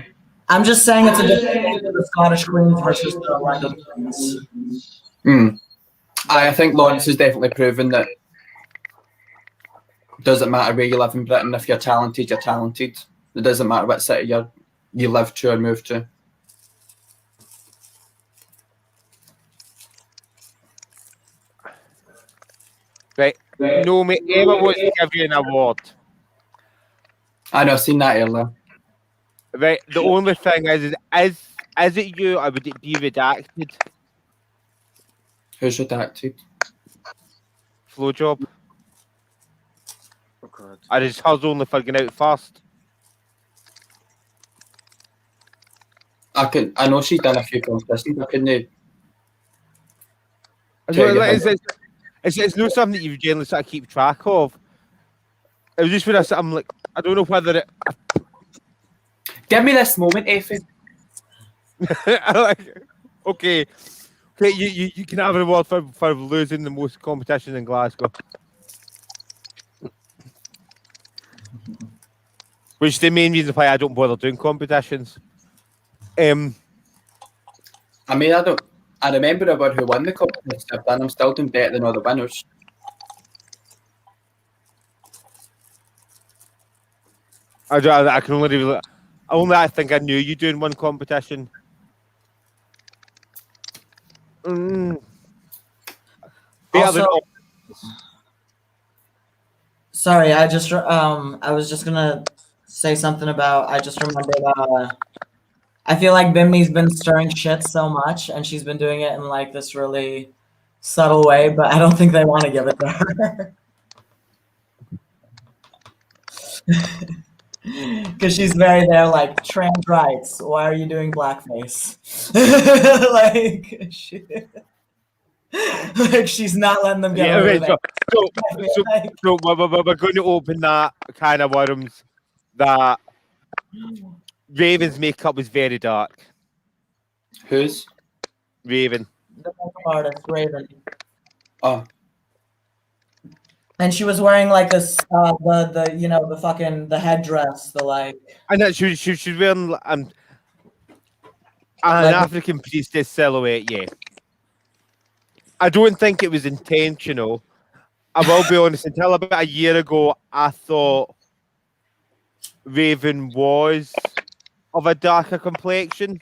I'm just saying it's a difference between the Scottish queens versus the London queens. I think Lawrence has definitely proven that it doesn't matter where you live in Britain. If you're talented, you're talented. It doesn't matter what city you live to or move to. Right. No, mate, Emma wants to give you an award. I know, I've seen that earlier. Right. The only thing is it you, or would it be redacted? Who's redacted? Flowjob. Oh God. Or is hers only figuring out first? I know she's done a few competitions. I couldn't. It's not something that you generally sort of keep track of. It was just when I'm like, I don't know whether it. Give me this moment, Effie. Okay, you can have a reward for losing the most competition in Glasgow. Which is the main reason why I don't bother doing competitions. I mean, I remember about who won the competition, and I'm still doing better than all the winners. I can I think I knew you doing one competition. Also, sorry, I was just gonna say something about. I just remembered. I feel like Bimini's been stirring shit so much, and she's been doing it in like this really subtle way, but I don't think they want to give it to her. Because she's very there, like, trans rights. Why are you doing blackface? like she's not letting them get Yeah, away right, with it. so we're going to open that kind of worms that Raven's makeup was very dark. Whose? Raven. The makeup artist, Raven. Oh. And she was wearing like this, the headdress, the like. And that she's wearing an Like- African priestess silhouette, yeah. I don't think it was intentional. I will be honest, until about a year ago, I thought Raven was of a darker complexion.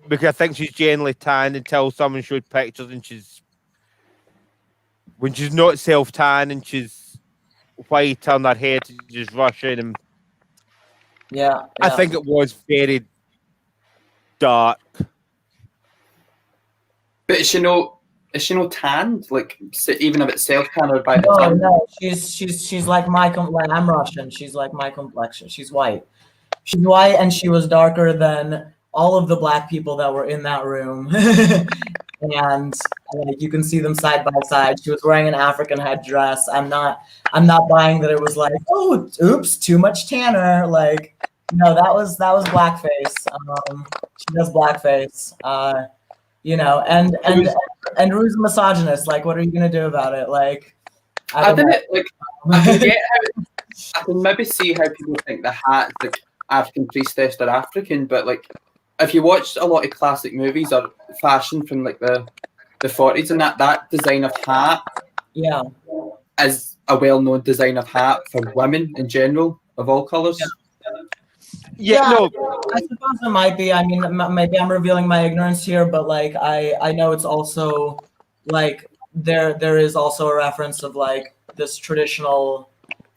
Because I think she's generally tan until someone showed pictures and when she's not self-tan and she's white on her head, just rushing. And Yeah. I think it was very dark. But is she no tanned? Like even a bit self-tanned or by the No, time? no, she's like my like I'm Russian. She's like my complexion. She's white. She's white, and she was darker than all of the black people that were in that room. and like you can see them side by side. She was wearing an African headdress. I'm not buying that it was like, oh, oops, too much tanner. Like, no, that was blackface. She does blackface. And Rue's a misogynist. Like, what are you gonna do about it? Like, I didn't like. I can get how, I can maybe see how people think the hat, like African priestess, are African, but like if you watch a lot of classic movies or fashion from like the 40s and that design of hat, yeah, is a well-known design of hat for women in general of all colours. Yeah, no. I suppose it might be. I mean, maybe I'm revealing my ignorance here, but like I know it's also like there is also a reference of like this traditional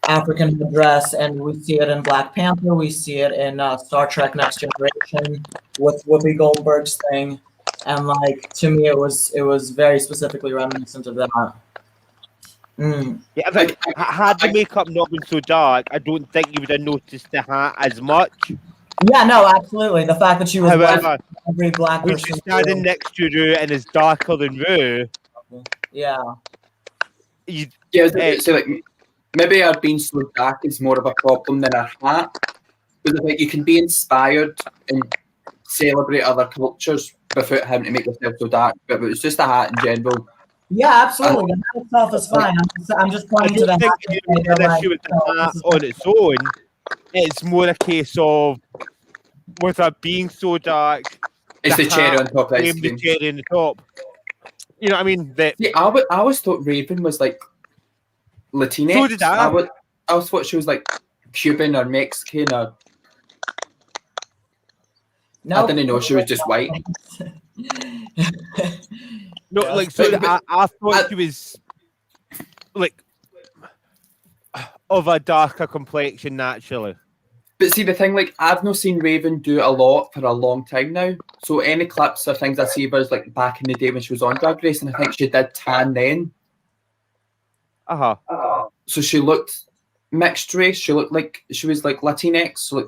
African dress, and we see it in Black Panther. We see it in Star Trek: Next Generation with Whoopi Goldberg's thing, and like to me, it was very specifically reminiscent of that. Yeah, I think had the makeup not been so dark, I don't think you would have noticed the hat as much. Yeah, no, absolutely. The fact that she was However, every black when person she's standing next to Rue and is darker than Rue, yeah. So like maybe her being so dark is more of a problem than her hat. Because I think you can be inspired and celebrate other cultures without having to make yourself so dark. But if it was just a hat in general. Yeah, absolutely. The hat itself is fine. I'm just I pointing to the don't hat. think it's an issue with the hat on its own. It's more a case of with her being so dark. It's the cherry on top of ice The cream. cherry on the top. You know what I mean? See, I always thought Raven was like Latinx. So did I. I always thought she was like Cuban or Mexican or. No, I didn't know she was just white. No, like so. I thought she was like of a darker complexion naturally. But see, the thing, like, I've not seen Raven do a lot for a long time now. So any clips or things I see of her is like back in the day when she was on Drag Race, and I think she did tan then. So she looked mixed race. She looked like she was like Latinx. So like,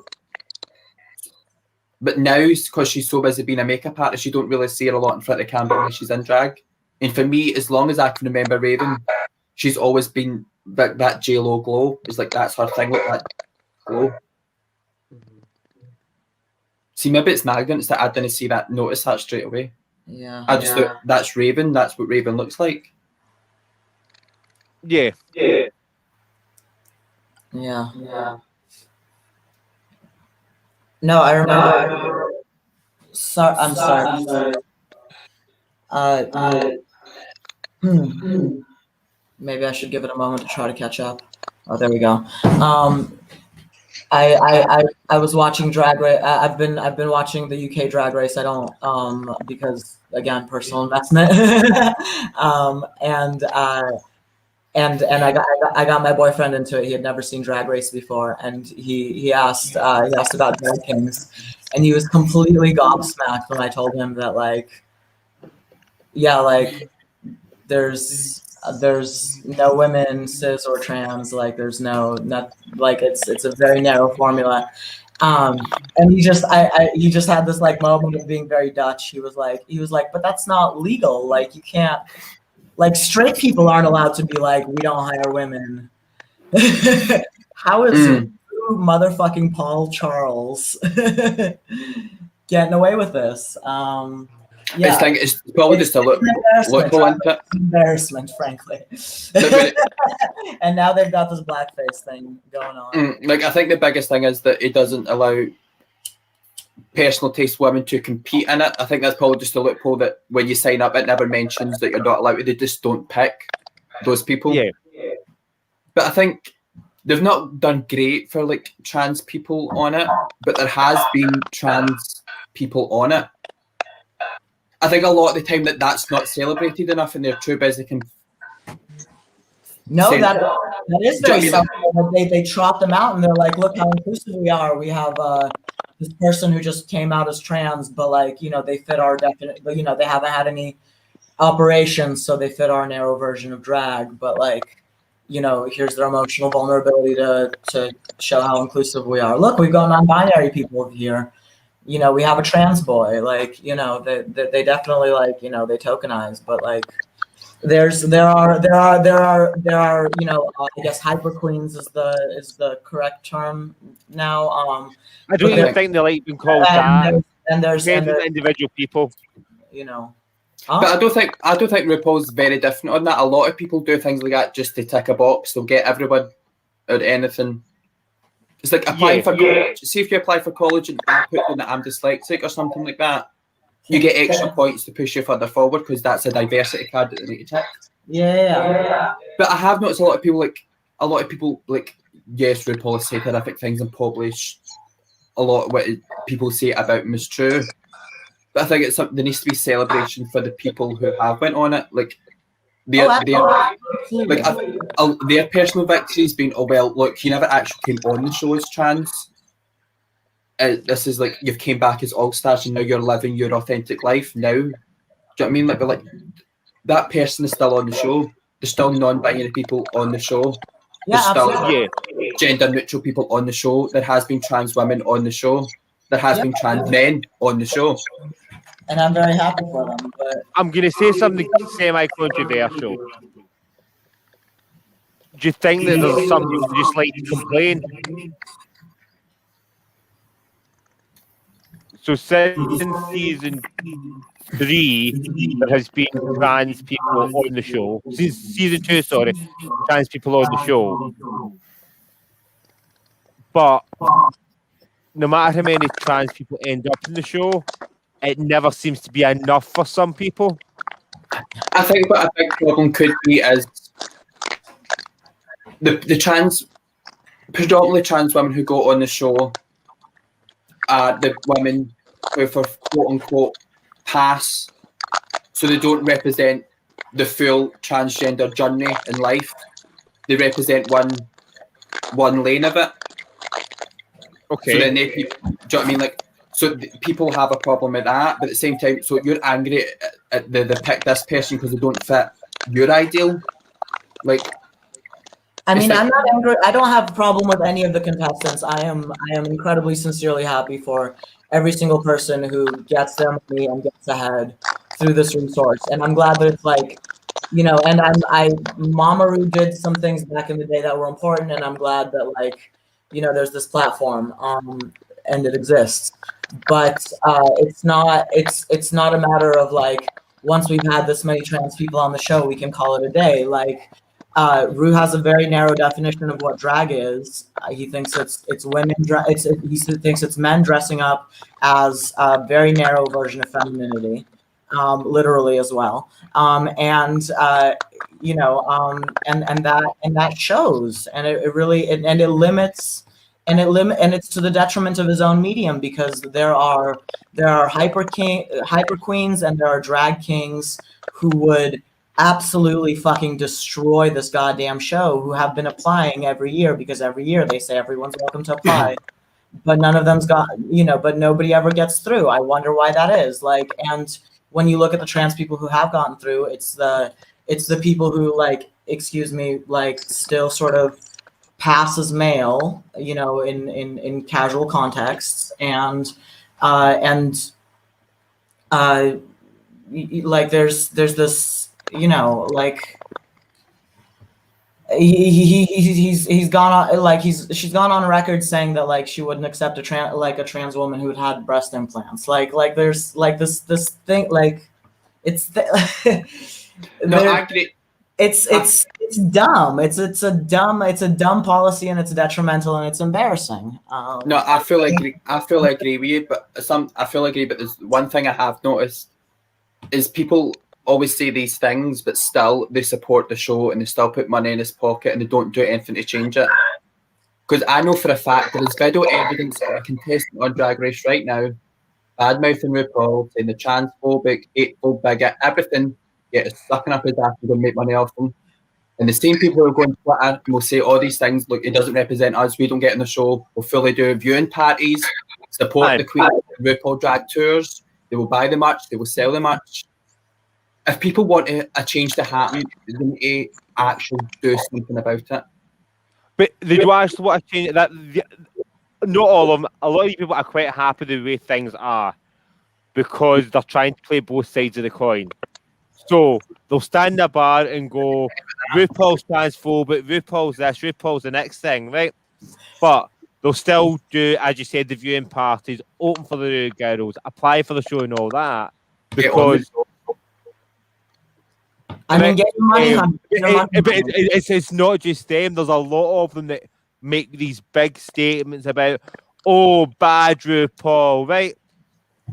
but now, because she's so busy being a makeup artist, you don't really see her a lot in front of the camera when she's in drag. And for me, as long as I can remember Raven, she's always been that J-Lo glow. It's like that's her thing, like that glow. See, maybe it's my ignorance that I didn't notice that straight away. Yeah. I just thought that's Raven. That's what Raven looks like. Yeah. No, I remember. Sorry, I'm sorry. Maybe I should give it a moment to try to catch up. Oh, there we go. I was watching Drag Race. I've been watching the UK Drag Race. I don't because again personal investment. And I got my boyfriend into it. He had never seen Drag Race before, and he asked about Drag Kings, and he was completely gobsmacked when I told him that like there's there's no women, cis or trans. Like there's not like it's a very narrow formula. And he just had this like moment of being very Dutch. He was like, but that's not legal. Like you can't, like straight people aren't allowed to be like, we don't hire women. How is motherfucking Paul Charles getting away with this? Yeah, it's probably just a loophole into it. Embarrassment, frankly. And now they've got this blackface thing going on. Like I think the biggest thing is that it doesn't allow personal taste women to compete in it. I think that's probably just a loophole that when you sign up, it never mentions that you're not allowed to. They just don't pick those people. Yeah. But I think they've not done great for like trans people on it, but there has been trans people on it. I think a lot of the time that's not celebrated enough, and they're too busy. No, that is very something. They trot them out, and they're like, "Look how inclusive we are. We have this person who just came out as trans, but like they fit our definite. But they haven't had any operations, so they fit our narrow version of drag. But like, here's their emotional vulnerability to show how inclusive we are. Look, we've got non-binary people here. We have a trans boy. Like, they definitely like they tokenize, but like." There are I guess hyper queens is the correct term now. I don't even think they like being called that. And there's individual people. But I don't think RuPaul's very different on that. A lot of people do things like that just to tick a box. They'll get everyone or anything. It's like applying for college. See if you apply for college and put in that I'm dyslexic or something like that. You get extra points to push you further forward because that's a diversity card that they need to tick. Yeah. But I have noticed a lot of people yes, RuPaul has said horrific things and publish a lot of what people say about him is true. But I think it's something there needs to be celebration for the people who have went on it. Like their personal victories being, oh well, look, you never actually came on the show as trans. This is like you've came back as all stars and now you're living your authentic life now. Do you know what I mean? Like that person is still on the show. There's still non-binary people on the show. There's still gender neutral people on the show. There has been trans women on the show. There has been trans men on the show. And I'm very happy for them. But I'm going to say something semi-controversial. Do you think that there's some people who just like to complain? So since season 3, there has been trans people on the show. Since season 2, trans people on the show. But no matter how many trans people end up in the show, it never seems to be enough for some people. I think what a big problem could be is the predominantly trans women who go on the show are the women who, for quote unquote, pass, so they don't represent the full transgender journey in life. They represent one lane of it. Okay. So then do you know what I mean? Like, so people have a problem with that, but at the same time, so you're angry at they pick this person because they don't fit your ideal. Like, I mean, I'm not angry. I don't have a problem with any of the contestants. I am incredibly sincerely happy for every single person who gets their money and gets ahead through this resource. And I'm glad that it's like, and Mamaru did some things back in the day that were important, and I'm glad that like, there's this platform and it exists. But it's not a matter of like, once we've had this many trans people on the show, we can call it a day. Like, Rue has a very narrow definition of what drag is. He thinks it's women. He thinks it's men dressing up as a very narrow version of femininity, literally as well. And that shows, and it really it limits. And it's to the detriment of his own medium, because there are hyper queens and there are drag kings who would absolutely fucking destroy this goddamn show, who have been applying every year, because every year they say everyone's welcome to apply, but none of them's got, but nobody ever gets through. I wonder why that is. Like, and when you look at the trans people who have gotten through, it's the it's the people who like, excuse me, like still sort of pass as male, you know, in casual contexts, and like there's this, you know, like he's gone on, like she's gone on record saying that like she wouldn't accept a trans woman who had breast implants. Like there's like this thing, like it's No, I agree. it's dumb. It's a dumb policy, and it's detrimental, and it's embarrassing. No, I feel agree with you, but I feel agree. But there's one thing I have noticed is people always say these things, but still they support the show and they still put money in his pocket and they don't do anything to change it. Because I know for a fact there is video evidence of a contestant on Drag Race right now bad mouthing RuPaul, saying the transphobic, hateful, bigot, everything, yet is sucking up his ass to go make money off them. And the same people who are going to Twitter and will say all these things, look, it doesn't represent us, we don't get in the show, will fully do viewing parties, support the Queen, RuPaul drag tours, they will buy the merch, they will sell the merch. If people want a change to happen, they need to actually do something about it. But they do actually want to change it. Not all of them. A lot of people are quite happy the way things are because they're trying to play both sides of the coin. So they'll stand in a bar and go, RuPaul's transphobic, RuPaul's this, RuPaul's the next thing, right? But they'll still do, as you said, the viewing parties, open for the girls, apply for the show and all that. Because I mean, get your money, honey. It's not just them. There's a lot of them that make these big statements about, oh, bad RuPaul, right?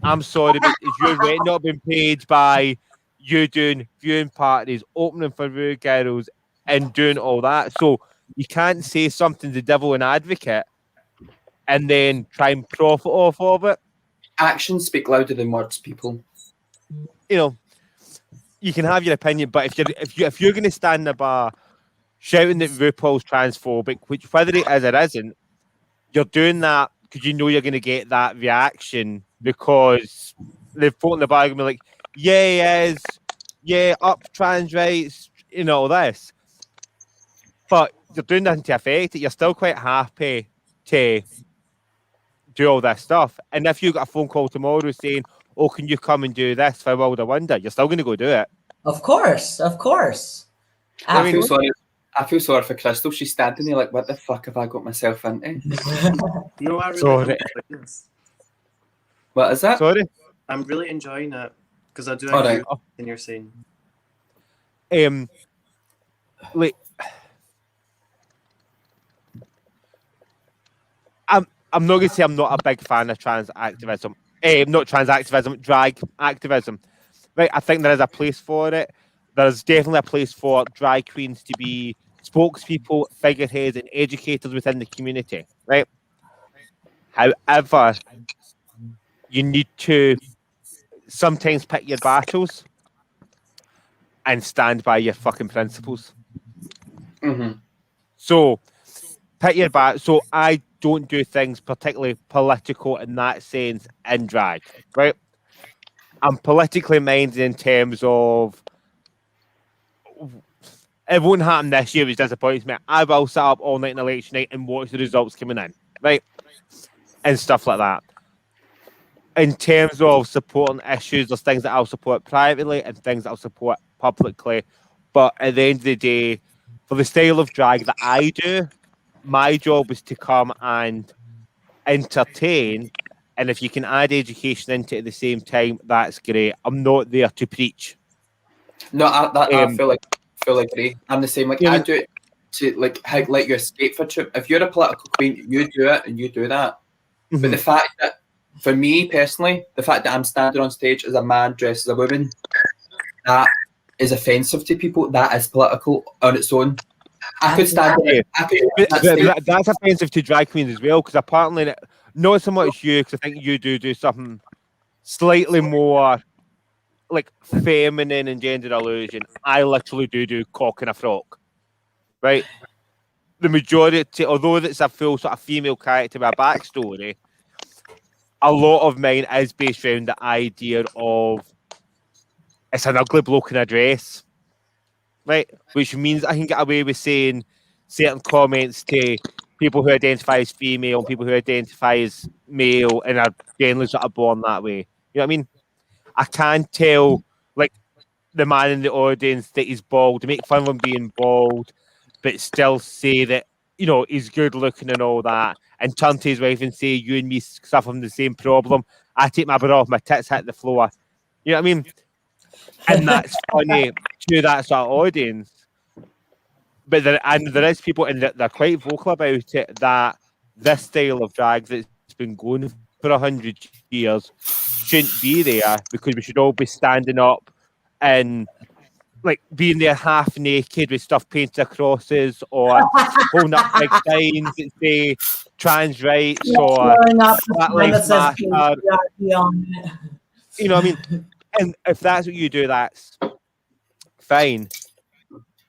I'm sorry, but is your rent not been paid by you doing viewing parties, opening for Ru girls, and doing all that? So you can't say something's the devil an advocate and then try and profit off of it. Actions speak louder than words, people. You know, you can have your opinion, but if you're going to stand in a bar shouting that RuPaul's transphobic, which whether it is or isn't, you're doing that because you know you're going to get that reaction because they've put in the bar and be like, yeah, he is, yeah, up trans rights, you know, this. But you're doing nothing to affect it. You're still quite happy to do all this stuff. And if you got a phone call tomorrow saying, oh, can you come and do this for World of Wonder? You're still going to go do it. Of course. I feel sorry for Crystal. She's standing there like, what the fuck have I got myself into? No, I really Sorry. What is that? Sorry? I'm really enjoying it because I do All agree right. with everything you're saying. Like, I'm not going to say I'm not a big fan of trans activism. Not trans activism, drag activism. Right, I think there is a place for it. There's definitely a place for drag queens to be spokespeople, figureheads, and educators within the community. Right. However, you need to sometimes pick your battles and stand by your fucking principles. Mm-hmm. So, pick your battle. So, I don't do things particularly political in that sense in drag, right? I'm politically minded in terms of it won't happen this year, which disappoints me. I will sit up all night in election night and watch the results coming in, right? And stuff like that. In terms of supporting issues, there's things that I'll support privately and things that I'll support publicly. But at the end of the day, for the style of drag that I do, my job is to come and entertain. And if you can add education into it at the same time, that's great. I'm not there to preach. No, I feel agree. I'm the same. Like I do it to like let you escape for trip. If you're a political queen, you do it and you do that. Mm-hmm. But the fact that, for me personally, the fact that I'm standing on stage as a man dressed as a woman, that is offensive to people. That is political on its own. I could stand there. That's offensive to drag queens as well, because apparently, not so much you, because I think you do something slightly more like feminine and gender illusion. I literally do cock in a frock, right? The majority, although it's a full sort of female character with a backstory, a lot of mine is based around the idea of it's an ugly bloke in a dress. right? Which means I can get away with saying certain comments to people who identify as female and people who identify as male and are generally sort of born that way. You know what I mean? I can tell, like, the man in the audience that he's bald, to make fun of him being bald, but still say that, you know, he's good looking and all that, and turn to his wife and say, you and me suffer from the same problem. I take my bra off, my tits hit the floor. You know what I mean? And that's funny to that sort of audience. But there is people, and they're quite vocal about it, that this style of drag that's been going for 100 years shouldn't be there, because we should all be standing up and like being there half naked with stuff painted across us, or holding up big signs that say trans rights or Black Lives Matter. You know what I mean? And if that's what you do, that's fine.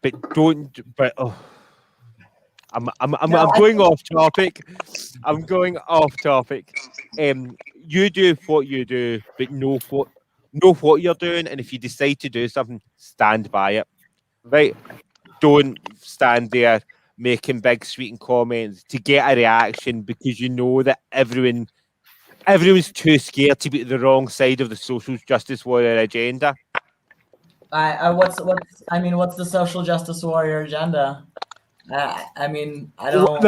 But don't. But I'm going off topic. I'm going off topic. You do what you do, but know what you're doing, and if you decide to do something, stand by it. Right? Don't stand there making big sweeping comments to get a reaction, because you know that everyone's too scared to be at the wrong side of the social justice warrior agenda. What's the social justice warrior agenda? I mean, I don't.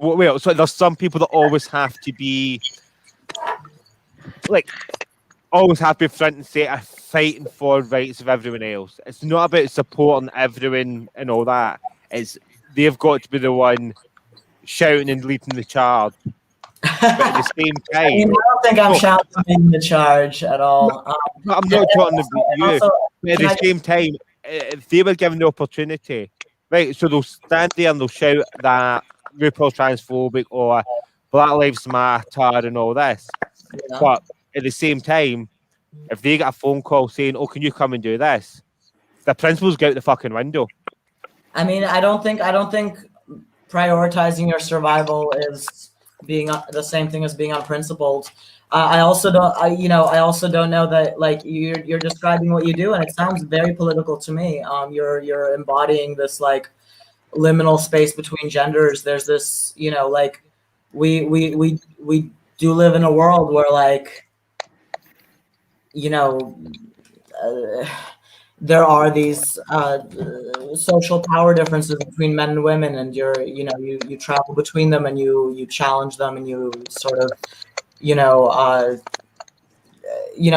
Well, so there's some people that always have to be like, always have to be front and center, fighting for rights of everyone else. It's not about supporting everyone and all that. It's they've got to be the one shouting and leading the charge. But at the same time, I mean, I don't think I'm shouting in the charge at all. I'm not talking about you. Also, but at the same time, if they were given the opportunity, right, so they'll stand there and they'll shout that RuPaul's transphobic or Black Lives Matter and all this. Yeah. But at the same time, if they get a phone call saying, "Oh, can you come and do this?" the principals go out the fucking window. I mean, I don't think prioritizing your survival is being the same thing as being unprincipled. I also don't know that, like, you're describing what you do, and it sounds very political to me. You're embodying this like liminal space between genders. There's this, like we do live in a world where, like, there are these social power differences between men and women, and you travel between them, and you challenge them, and you sort of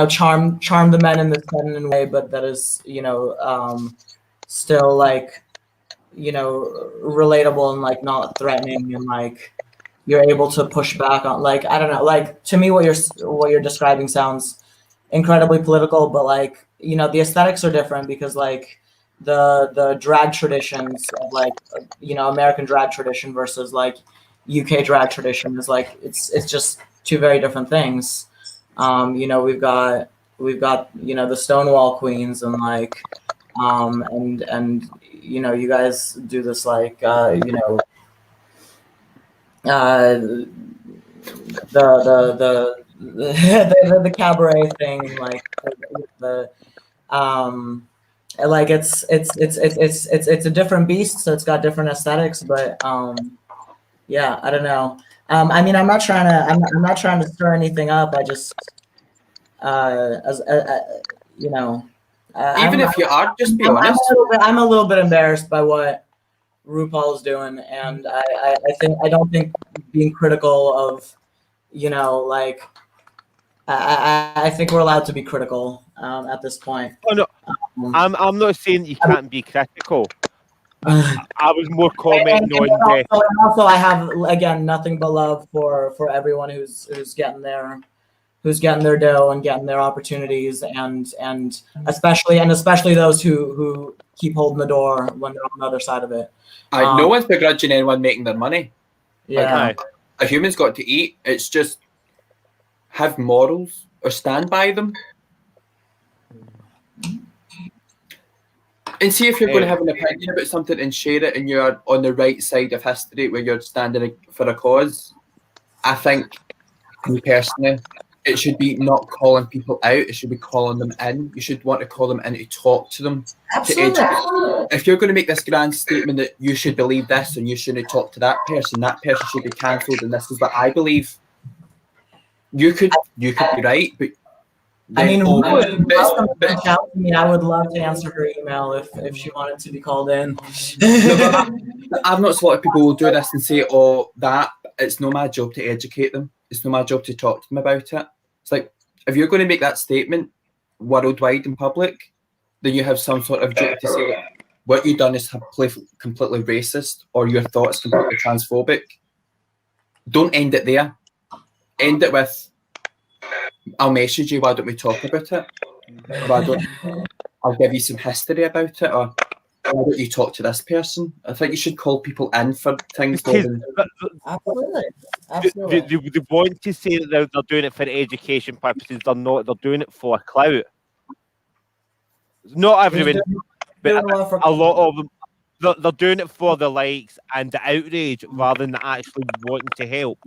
charm the men in this feminine way, but that is still like relatable and like not threatening, and like you're able to push back on, like, I don't know, like, to me what you're describing sounds incredibly political, but like the aesthetics are different, because like the drag traditions of like American drag tradition versus like UK drag tradition is like it's just two very different things. We've got the Stonewall Queens, and like and you guys do this like the cabaret thing, like like it's a different beast, so it's got different aesthetics, but yeah, I don't know. I mean, I'm not trying to stir anything up. I just even if you are, just be honest. I'm a little bit embarrassed by what RuPaul is doing, and I don't think being critical of like I think we're allowed to be critical at this point. Oh no, I'm not saying you can't be critical. I was more commenting on also I have, again, nothing but love for everyone who's getting their dough and getting their opportunities, and especially those who keep holding the door when they're on the other side of it. No one's begrudging anyone making their money. Yeah, a human's got to eat. It's just have morals or stand by them. And see if you're going to have an opinion about something and share it, and you're on the right side of history where you're standing for a cause. I think, me personally, it should be not calling people out. It should be calling them in. You should want to call them in to talk to them. Absolutely. If you're going to make this grand statement that you should believe this and you shouldn't talk to that person should be cancelled, and this is what I believe. You could be right, but I mean, but- welcome to reach out to me. I would love to answer her email if she wanted to be called in. I've noticed a lot of people will do this and say, "Oh, that it's not my job to educate them. It's not my job to talk to them about it." It's like, if you're going to make that statement worldwide in public, then you have some sort of duty to say, like, what you've done is completely racist, or your thoughts completely transphobic. Don't end it there. End it with, I'll message you, why don't we talk about it? I'll give you some history about it, or why don't you talk to this person? I think you should call people in for things more than... Absolutely. They want to say that they're doing it for education purposes. They're not. They're doing it for clout. Not everyone, but a lot of them. They're doing it for the likes and the outrage rather than actually wanting to help.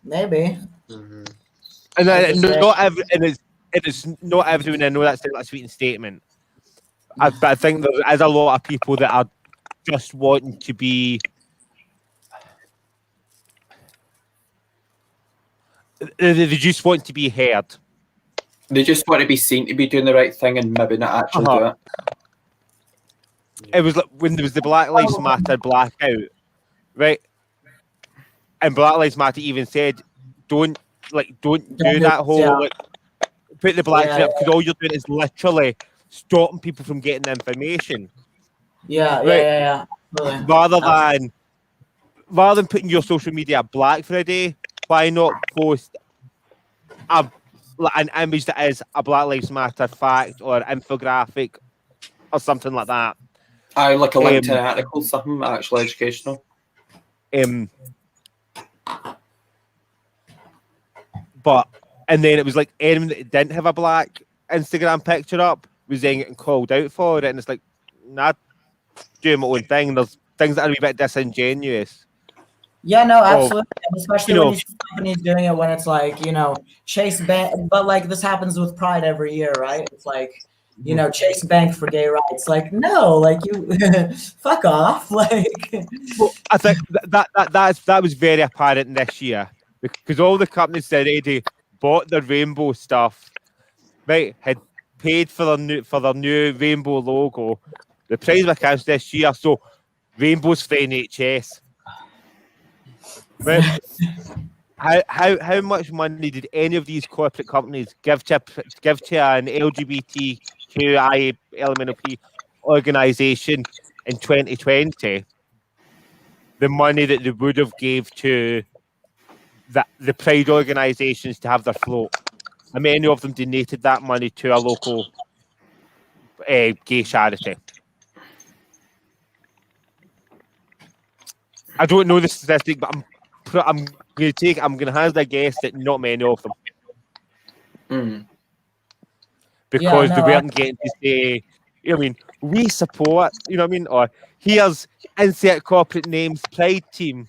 Maybe. And it's not everyone. I know that's a sweeping statement. But I think there is a lot of people that are just wanting to be. They just want to be heard. They just want to be seen to be doing the right thing and maybe not actually do it. It was like when there was the Black Lives Matter blackout, right? And Black Lives Matter even said, "Don't do that whole like put the black up, because all you're doing is literally stopping people from getting the information." Yeah. Rather than putting your social media black for a day, why not post an image that is a Black Lives Matter fact or infographic or something like that? I like a link to an article, something actually educational. But and then it was like anyone that didn't have a black Instagram picture up was then getting called out for it, and it's like, nah, doing my own thing. There's things that are a wee bit disingenuous. Yeah, no, absolutely. Especially when you see companies doing it when it's like, Chase Bank, but like this happens with Pride every year, right? It's like, Chase Bank for gay rights. Like, no, like you fuck off. Like, well, I think that was very apparent this year because all the companies that already bought their rainbow stuff, right, had paid for their new rainbow logo. The price of accounts this year, so rainbows for NHS. Right. How much money did any of these corporate companies give to an LGBTQI LMNOP organisation in 2020? The money that they would have gave to the Pride organisations to have their float, and many of them donated that money to a local gay charity. I don't know the statistic, but I'm going to hazard a guess that not many of them. Because they weren't getting to say, we support, or here's insert corporate names, Pride team.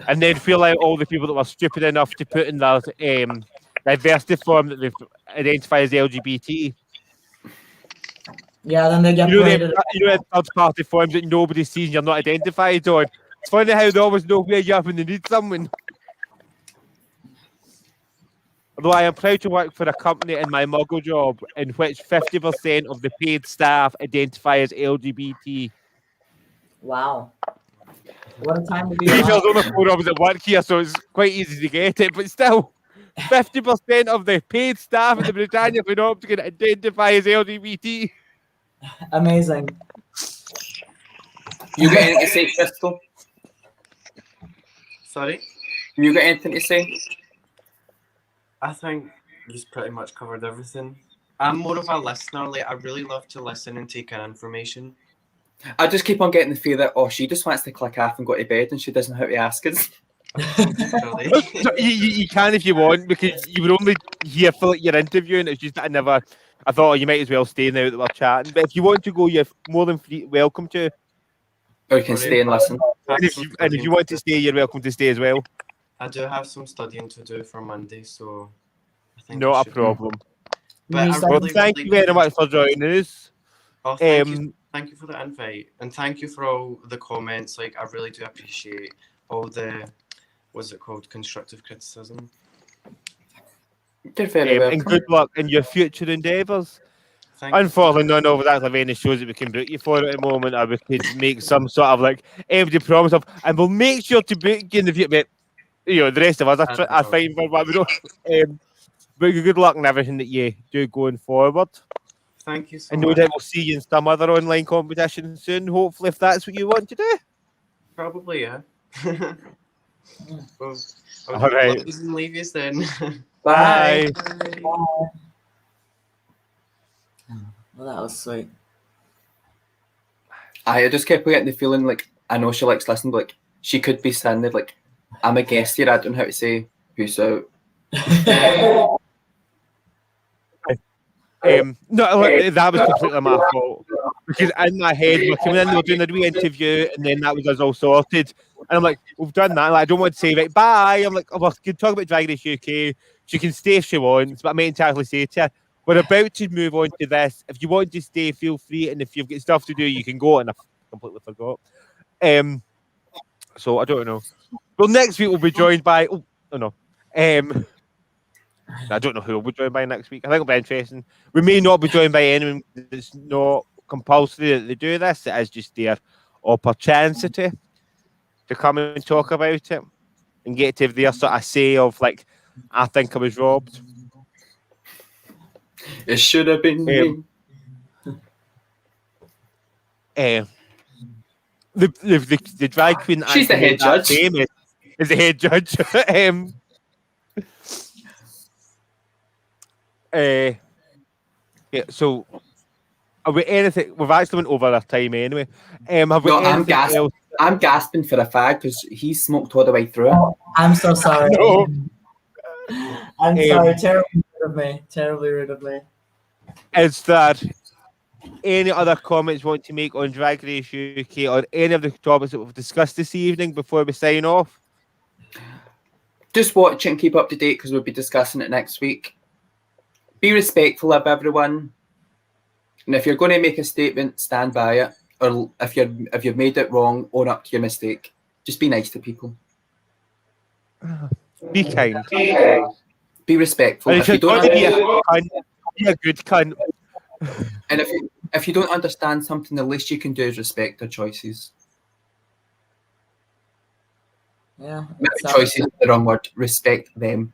And then feel like all the people that were stupid enough to put in their diversity form that they've identified as LGBT. Yeah, then they get paraded. Third-party forms that nobody sees and you're not identified on. It's funny how they always know where you are when they need someone. Although I am proud to work for a company in my muggle job in which 50% of the paid staff identify as LGBT. Wow. What a time to be There's alive. only 4 of us at work here, so it's quite easy to get it, but still, 50% of the paid staff in the Britannia Panopticon identify as LGBT. Amazing. You got anything to say, Crystal? Sorry? You got anything to say? I think you've pretty much covered everything. I'm more of a listener. Like, I really love to listen and take in information. I just keep on getting the fear that, she just wants to click off and go to bed and she doesn't know how to ask us. You can if you want, because you were only here for your interview, and it's just that I thought you might as well stay now that we're chatting. But if you want to go, you're more than welcome to. Or you can stay and listen. And if you want to stay, you're welcome to stay as well. I do have some studying to do for Monday, so I think I Not a should. problem. But I Well, really, thank really you very do- much for joining us. Oh, thank you for the invite, and thank you for all the comments. Like, I really do appreciate all the, what's it called, constructive criticism. You're very welcome. And good luck in your future endeavours. Thank you. Unfortunately, none of that's of any shows that we can book you for at the moment, or we could make some sort of like empty promise of, and we'll make sure to book you in the future. But, you know, the rest of us are fine for what we don't. But good luck in everything that you do going forward. Thank you so And no much. doubt we'll see you in some other online competition soon, hopefully, if that's what you want to do. Probably, yeah. Well, All right. love yous and leave yous then. Bye. Well, that was sweet. I just kept getting the feeling like I know she likes listening, but like she could be saying that like I'm a guest here. I don't know how to say peace out. No, that was completely my fault. Because in my head, we're coming in, we're doing a re-interview, and then that was us all sorted. And I'm like, we've done that. Like, I don't want to say, right, bye. I'm like, oh, we can talk about Drag Race UK. She can stay if she wants, but I meant to actually say to her, we're about to move on to this. If you want to stay, feel free. And if you've got stuff to do, you can go. And I completely forgot. So I don't know. Well, next week we'll be joined by, no. I don't know who we'll be joined by next week. I think it'll be interesting. We may not be joined by anyone that's not compulsory that they do this. It is just their opportunity to come and talk about it and get to their sort of say of like, I think I was robbed. It should have been me. The drag queen. She's the head judge. Famous is the head judge. Yeah. So, have we anything? We've actually went over our time anyway. Have we anything else? I'm gasping for a fag because he smoked all the way through. I'm so sorry. No. I'm sorry. Terribly rude of me. Terribly rude of me. Is there any other comments you want to make on Drag Race UK or any of the topics that we've discussed this evening before we sign off? Just watch it and keep up to date because we'll be discussing it next week. Be respectful of everyone, and if you're going to make a statement, stand by it. Or if you've made it wrong, own up to your mistake. Just be nice to people. Be kind. Be respectful. And If you don't be a good cunt. And if you don't understand something, the least you can do is respect their choices. Yeah. Maybe choices is the wrong word. Respect them.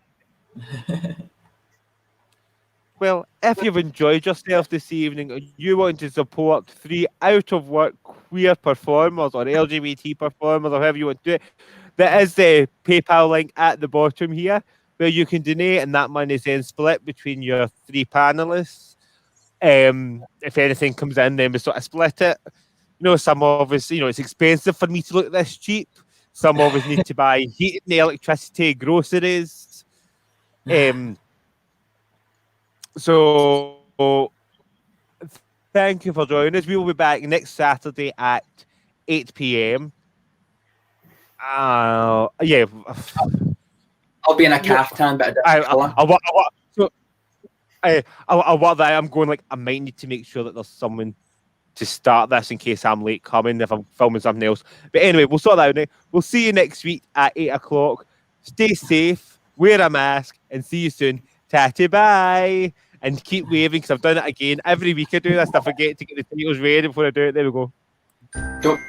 Well, if you've enjoyed yourself this evening and you want to support 3 out-of-work queer performers or LGBT performers or however you want to do it, there is the PayPal link at the bottom here where you can donate, and that money is then split between your 3 panelists. If anything comes in, then we sort of split it. You know, some of us, it's expensive for me to look this cheap. Some of us need to buy heat and electricity, groceries. So, thank you for joining us. We will be back next Saturday at 8 p.m. Yeah. I'll be in a caftan, but I'm going like I might need to make sure that there's someone to start this in case I'm late coming if I'm filming something else. But anyway, we'll sort that out. We'll see you next week at 8 o'clock. Stay safe, wear a mask, and see you soon. Tatty bye. And keep waving because I've done it again. Every week I do this. I forget to get the titles ready before I do it. There we go. Don't